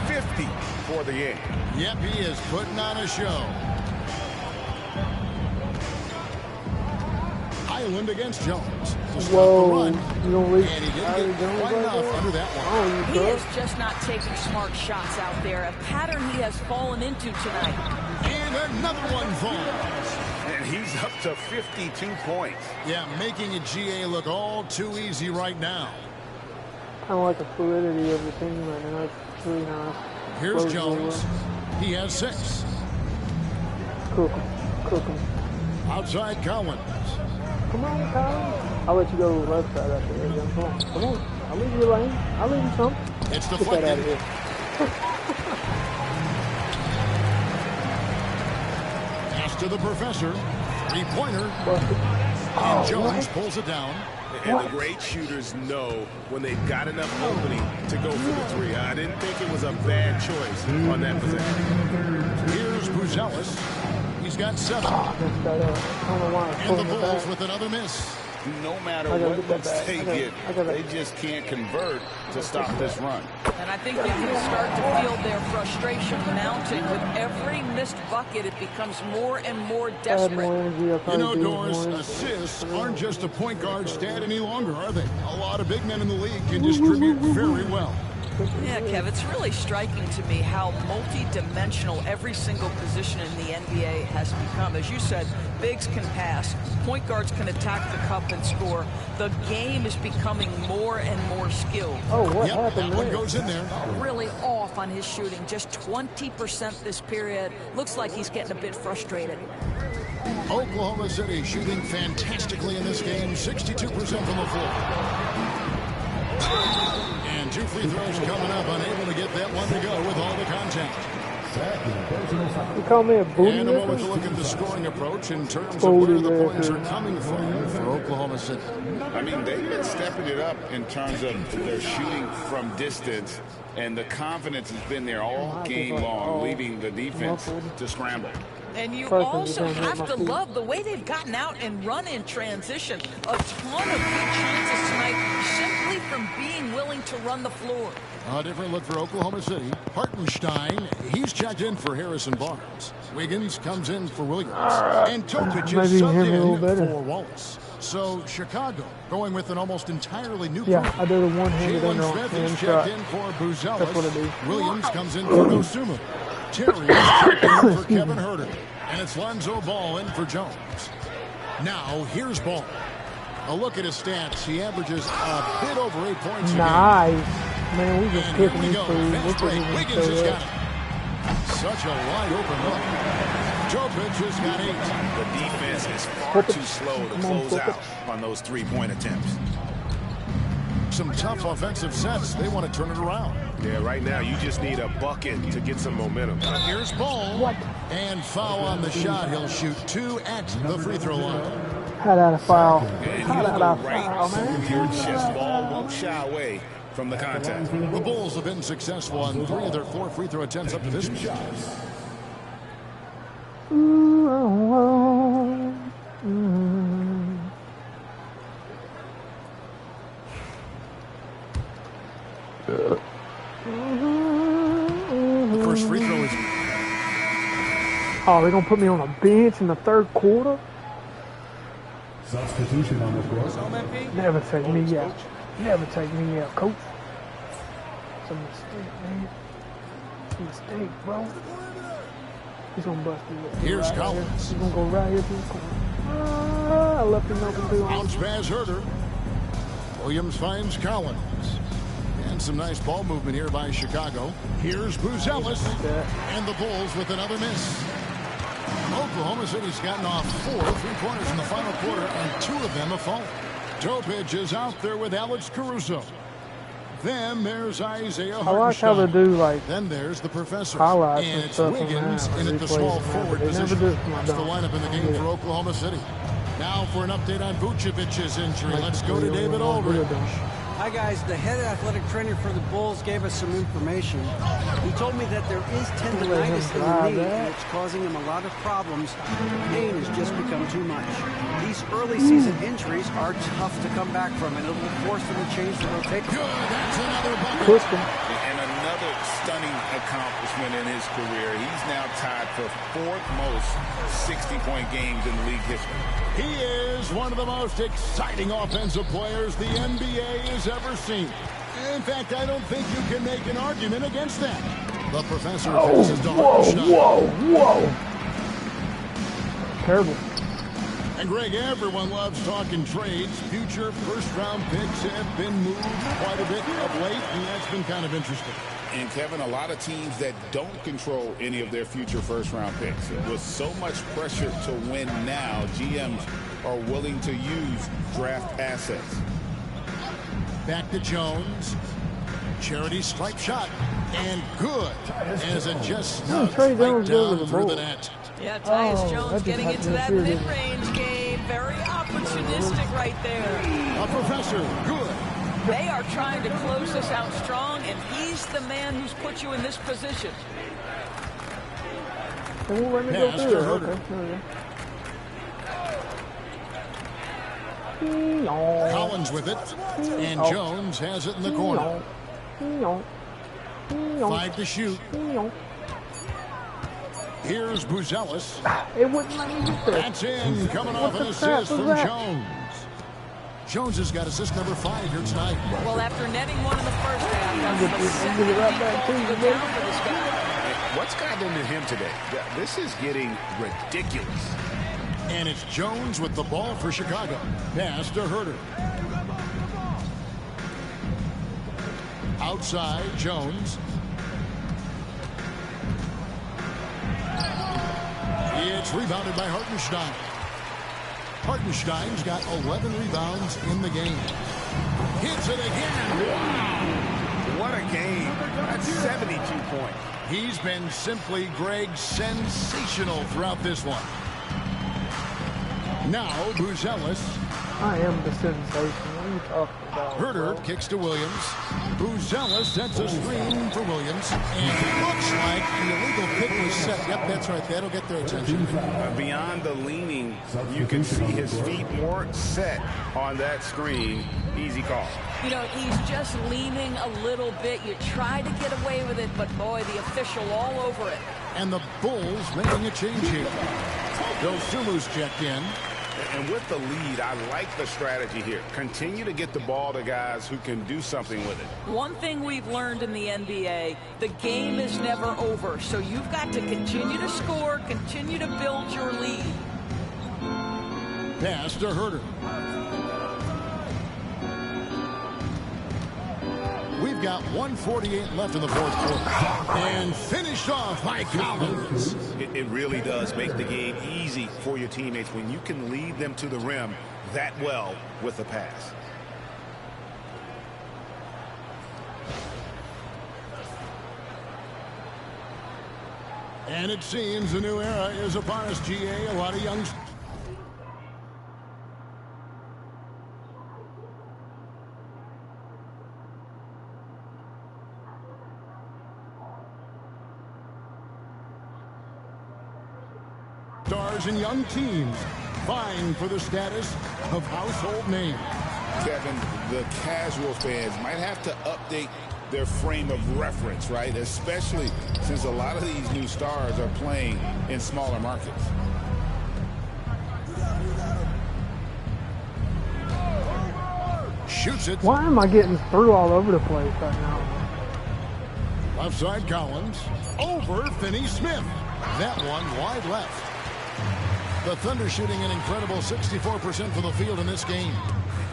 [SPEAKER 2] 50 for the game.
[SPEAKER 19] Yep, he is putting on a show. Highland against Jones. To stop the run. And he didn't get quite enough under that one.
[SPEAKER 23] He is just not taking smart shots out there. A pattern he has fallen into tonight.
[SPEAKER 19] And another one falls.
[SPEAKER 2] And he's up to 52 points.
[SPEAKER 19] Yeah, making a GA look all too easy right now.
[SPEAKER 21] I don't like the fluidity of the team right now. It's really nice.
[SPEAKER 19] Here's Jones. He has 6.
[SPEAKER 21] Cook him.
[SPEAKER 19] Outside Collins.
[SPEAKER 21] Come on, Collins. I'll let you go to the left side after that. Come on. I'll leave you a lane. I'll leave you some.
[SPEAKER 19] It's
[SPEAKER 21] Get that out of here.
[SPEAKER 19] Pass to the Professor. Three-pointer. And Jones pulls it down.
[SPEAKER 2] And the great shooters know when they've got enough opening to go for the 3. I didn't think it was a bad choice on that possession.
[SPEAKER 19] Here's Buzelis. He's got 7. And the Bulls with another miss.
[SPEAKER 2] No matter what looks they get, they just can't convert to stop this run.
[SPEAKER 23] And I think you can start to feel their frustration mounting. With every missed bucket, it becomes more and more desperate.
[SPEAKER 19] You know, Doris, assists aren't just a point guard stat any longer, are they? A lot of big men in the league can distribute very well.
[SPEAKER 23] Yeah, Kev, it's really striking to me how multi-dimensional every single position in the NBA has become. As you said, bigs can pass, point guards can attack the cup and score. The game is becoming more and more skilled.
[SPEAKER 21] Oh, what happened
[SPEAKER 19] that one goes in there.
[SPEAKER 23] Really off on his shooting, just 20% this period. Looks like he's getting a bit frustrated.
[SPEAKER 19] Oklahoma City shooting fantastically in this game, 62% from the floor. And 2 free throws coming up, unable to get that one to go with all the contact.
[SPEAKER 21] You call me a booty?
[SPEAKER 19] And a moment to look at the scoring approach in terms of where the points are coming from for Oklahoma City.
[SPEAKER 20] I mean, they've been stepping it up in terms of their shooting from distance, and the confidence has been there all game long, leaving the defense to scramble.
[SPEAKER 23] And you also have to love the way they've gotten out and run in transition. A ton of good chances tonight simply from being willing to run the floor.
[SPEAKER 19] A different look for Oklahoma City. Hartenstein, he's checked in for Harrison Barnes. Wiggins comes in for Williams. And Topic is subbed in for Wallace. So Chicago going with an almost entirely new
[SPEAKER 21] group. Yeah, I did a one-handed
[SPEAKER 19] Smith is checked in for Buzelis.
[SPEAKER 21] That's what I do.
[SPEAKER 19] Williams comes in for Dosunmu. Terry is checked in for Kevin Herter. And it's Lonzo Ball in for Jones. Now, here's Ball. A look at his stats. He averages a bit over 8 points a game.
[SPEAKER 21] Nice. Man, we just kicking these fools.
[SPEAKER 19] Wiggins has got it. Such a wide open look. Topic has got 8.
[SPEAKER 20] The defense is far too slow to close out on those 3-point attempts.
[SPEAKER 19] Some tough offensive sets. They want to turn it around.
[SPEAKER 2] Yeah, right now you just need a bucket to get some momentum.
[SPEAKER 19] Here's Ball. What? And foul on the shot. He'll shoot 2 at the free throw line.
[SPEAKER 21] How that a foul?
[SPEAKER 20] How that a foul, man? Your chest ball won't shy away from the contact.
[SPEAKER 19] The Bulls have been successful on 3 of their 4 free throw attempts up to this point. The first free throw is...
[SPEAKER 21] Oh, they're going to put me on a bench in the third quarter?
[SPEAKER 11] Substitution on the court.
[SPEAKER 21] Never take me out. Never take me out, coach. It's a mistake, man. It's a mistake, bro. He's going to bust it.
[SPEAKER 19] Here's
[SPEAKER 21] right
[SPEAKER 19] Collins.
[SPEAKER 21] He's going to go right here to the corner. I left him open too.
[SPEAKER 19] Bounce pass Herter. Williams finds Collins. And some nice ball movement here by Chicago. Here's Buzelis. And the Bulls with another miss. Oklahoma City's gotten off 4 3-pointers in the final quarter, and 2 of them have fallen. Topic is out there with Alex Caruso. Then there's Isaiah Hartenstein.
[SPEAKER 21] I like how they do, like,
[SPEAKER 19] then there's the professor.
[SPEAKER 21] Highlights
[SPEAKER 19] and
[SPEAKER 21] and
[SPEAKER 19] it's
[SPEAKER 21] stuff
[SPEAKER 19] Wiggins in at the small forward position. That's the lineup in the game for Oklahoma City. Now for an update on Vucevic's injury. Let's go to David Aldridge.
[SPEAKER 1] Hi, guys. The head athletic trainer for the Bulls gave us some information. He told me that there is tendonitis in the knee, and it's causing him a lot of problems. The pain has just become too much. These early season injuries are tough to come back from, and it will force them to change the rotation.
[SPEAKER 19] Good. That's another bucket.
[SPEAKER 20] And another stunning accomplishment in his career. He's now tied for 4th most 60-point games in league history.
[SPEAKER 19] He is one of the most exciting offensive players the NBA has ever seen. In fact, I don't think you can make an argument against that. The professor passes to Hartenstein.
[SPEAKER 21] Whoa. Terrible.
[SPEAKER 19] And Greg, everyone loves talking trades. Future first-round picks have been moved quite a bit of late, and that's been kind of interesting.
[SPEAKER 20] And, Kevin, a lot of teams that don't control any of their future first-round picks. With so much pressure to win now, GMs are willing to use draft assets.
[SPEAKER 19] Back to Jones. Charity stripe shot. And good. As it just snugs right down through the net.
[SPEAKER 23] Yeah, Tyus Jones getting into that mid-range game. Very opportunistic right there.
[SPEAKER 19] A professor. Good.
[SPEAKER 23] They are trying to close this out strong, and he's the man who's put you in this position.
[SPEAKER 21] They won't let me go through it. Okay.
[SPEAKER 19] Collins with it. And Jones has it in the corner. 5 to shoot. Here's Buzelis.
[SPEAKER 21] It wouldn't let me get there.
[SPEAKER 19] That's in. Coming off an assist from Jones. Jones has got assist number 5 here tonight.
[SPEAKER 23] Well, after netting one in the first half, that's for this guy.
[SPEAKER 20] What's gotten into him today? This is getting ridiculous.
[SPEAKER 19] And it's Jones with the ball for Chicago. Pass to Herter. Outside, Jones. It's rebounded by Hartenstein. Hartenstein's got 11 rebounds in the game. Hits it again.
[SPEAKER 20] Wow. What a game. That's 72 points.
[SPEAKER 19] He's been simply, Greg, sensational throughout this one. Now, Buzelis.
[SPEAKER 21] I am the sensation. What are you talking about?
[SPEAKER 19] Herder kicks to Williams. Buzelis sets a screen for Williams. And it looks like the illegal pick was set. Yep, that's right. That'll get their attention.
[SPEAKER 20] Beyond the leaning, you can see his feet weren't set on that screen. Easy call.
[SPEAKER 23] You know, he's just leaning a little bit. You try to get away with it, but boy, the official all over it.
[SPEAKER 19] And the Bulls making a change here. Dosumu's checked in.
[SPEAKER 20] And with the lead, I like the strategy here. Continue to get the ball to guys who can do something with it.
[SPEAKER 23] One thing we've learned in the NBA, the game is never over. So you've got to continue to score, continue to build your lead.
[SPEAKER 19] Pass to Herder. We've got 1:48 left in the fourth quarter. And finished off by Collins.
[SPEAKER 20] It really does make the game easy for your teammates when you can lead them to the rim that well with the pass.
[SPEAKER 19] And it seems a new era is upon us, GA. A lot of young... stars and young teams vying for the status of household name.
[SPEAKER 20] Kevin, the casual fans might have to update their frame of reference, right? Especially since a lot of these new stars are playing in smaller markets.
[SPEAKER 19] Shoots it.
[SPEAKER 21] Why am I getting through all over the place right now?
[SPEAKER 19] Left side Collins. Over Finney-Smith. That one wide left. The Thunder shooting an incredible 64% from the field in this game.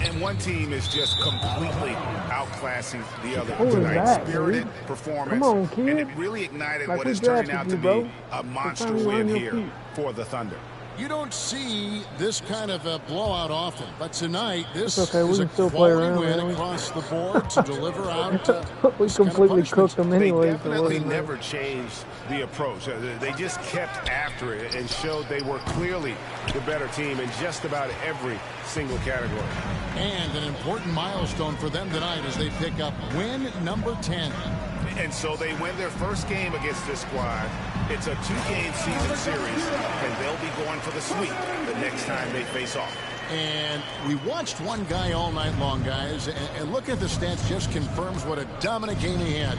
[SPEAKER 20] And one team is just completely outclassing the other
[SPEAKER 21] Who is
[SPEAKER 20] tonight.
[SPEAKER 21] that,
[SPEAKER 20] Spirited
[SPEAKER 21] dude?
[SPEAKER 20] performance.
[SPEAKER 21] Come on, kid.
[SPEAKER 20] And it really ignited
[SPEAKER 21] Like
[SPEAKER 20] what
[SPEAKER 21] we
[SPEAKER 20] is turning
[SPEAKER 21] drafted
[SPEAKER 20] out
[SPEAKER 21] you,
[SPEAKER 20] to
[SPEAKER 21] bro.
[SPEAKER 20] be a monster
[SPEAKER 21] What time you on
[SPEAKER 20] win
[SPEAKER 21] your
[SPEAKER 20] here
[SPEAKER 21] feet?
[SPEAKER 20] for the Thunder.
[SPEAKER 19] You don't see this kind of a blowout often, but tonight this
[SPEAKER 21] It's okay, we
[SPEAKER 19] is a
[SPEAKER 21] can still play
[SPEAKER 19] quality
[SPEAKER 21] around,
[SPEAKER 19] win
[SPEAKER 21] man.
[SPEAKER 19] across the board to deliver out.
[SPEAKER 21] We completely cooked them anyway.
[SPEAKER 20] They definitely never changed the approach. They just kept after it and showed they were clearly the better team in just about every single category.
[SPEAKER 19] And an important milestone for them tonight as they pick up win number 10.
[SPEAKER 20] And so they win their first game against this squad. It's a 2-game season series, and they'll be going for the sweep the next time they face off.
[SPEAKER 19] And we watched one guy all night long, guys, and look at the stats, just confirms what a dominant game he had.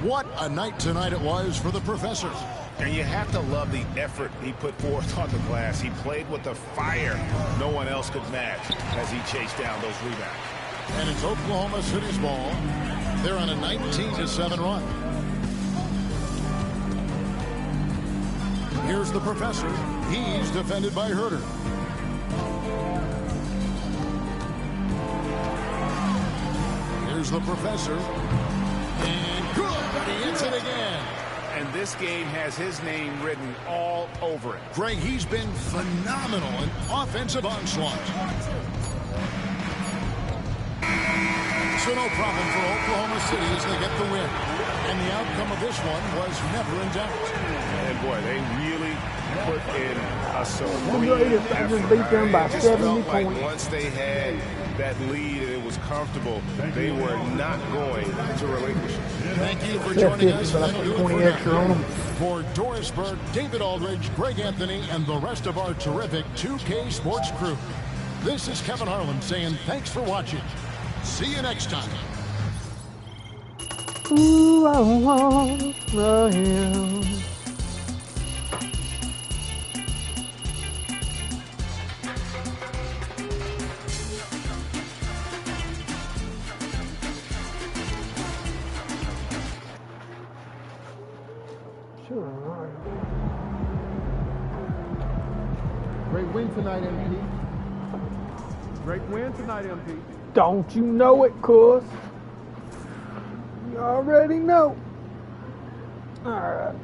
[SPEAKER 19] What a night tonight it was for the Professors.
[SPEAKER 20] And you have to love the effort he put forth on the glass. He played with a fire no one else could match as he chased down those rebounds.
[SPEAKER 19] And it's Oklahoma City's ball. They're on a 19-7 run. Here's the Professor. He's defended by Herder. Here's the Professor. And good, but he hits it again.
[SPEAKER 20] And this game has his name written all over it.
[SPEAKER 19] Greg, he's been phenomenal in offensive onslaught. So no problem for Oklahoma City as they get the win. And the outcome of this one was never in doubt.
[SPEAKER 20] And boy, they really put in a
[SPEAKER 21] greatest. I just beat them by 70
[SPEAKER 20] like
[SPEAKER 21] points.
[SPEAKER 20] once they had that lead and it was comfortable, they were not going to relinquish it.
[SPEAKER 19] Thank you for joining us.
[SPEAKER 21] But I
[SPEAKER 19] That'll
[SPEAKER 21] put
[SPEAKER 19] do it
[SPEAKER 21] 20
[SPEAKER 19] for
[SPEAKER 21] extra
[SPEAKER 19] now.
[SPEAKER 21] on them.
[SPEAKER 19] For Dorisburg, David Aldridge, Greg Anthony, and the rest of our terrific 2K Sports crew. This is Kevin Harlan saying thanks for watching. See you next time.
[SPEAKER 21] Ooh, I want the hill.
[SPEAKER 18] Great win tonight, MP. Great win tonight, MP.
[SPEAKER 21] Don't you know it, cuz? You already know. All right.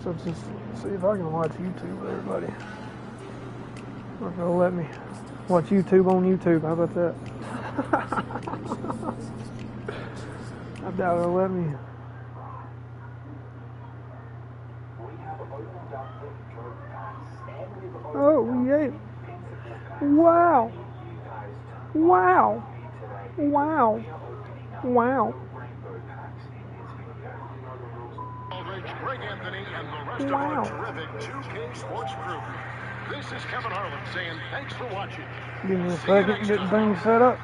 [SPEAKER 21] So just see if I can watch YouTube, everybody. Or if they'll let me watch YouTube on YouTube. How about that? I doubt it'll let me. Oh, yeah. Wow. Wow. Wow. Wow.
[SPEAKER 3] Greg Anthony and the rest of our terrific 2K Sports group. This is Kevin Harlan saying thanks for watching.
[SPEAKER 21] Give me a second, get things set up.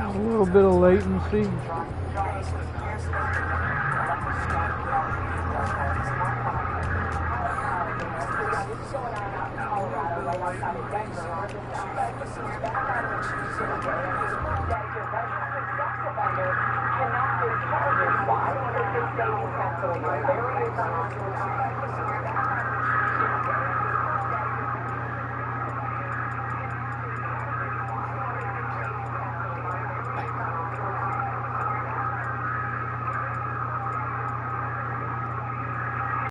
[SPEAKER 21] A little bit of latency.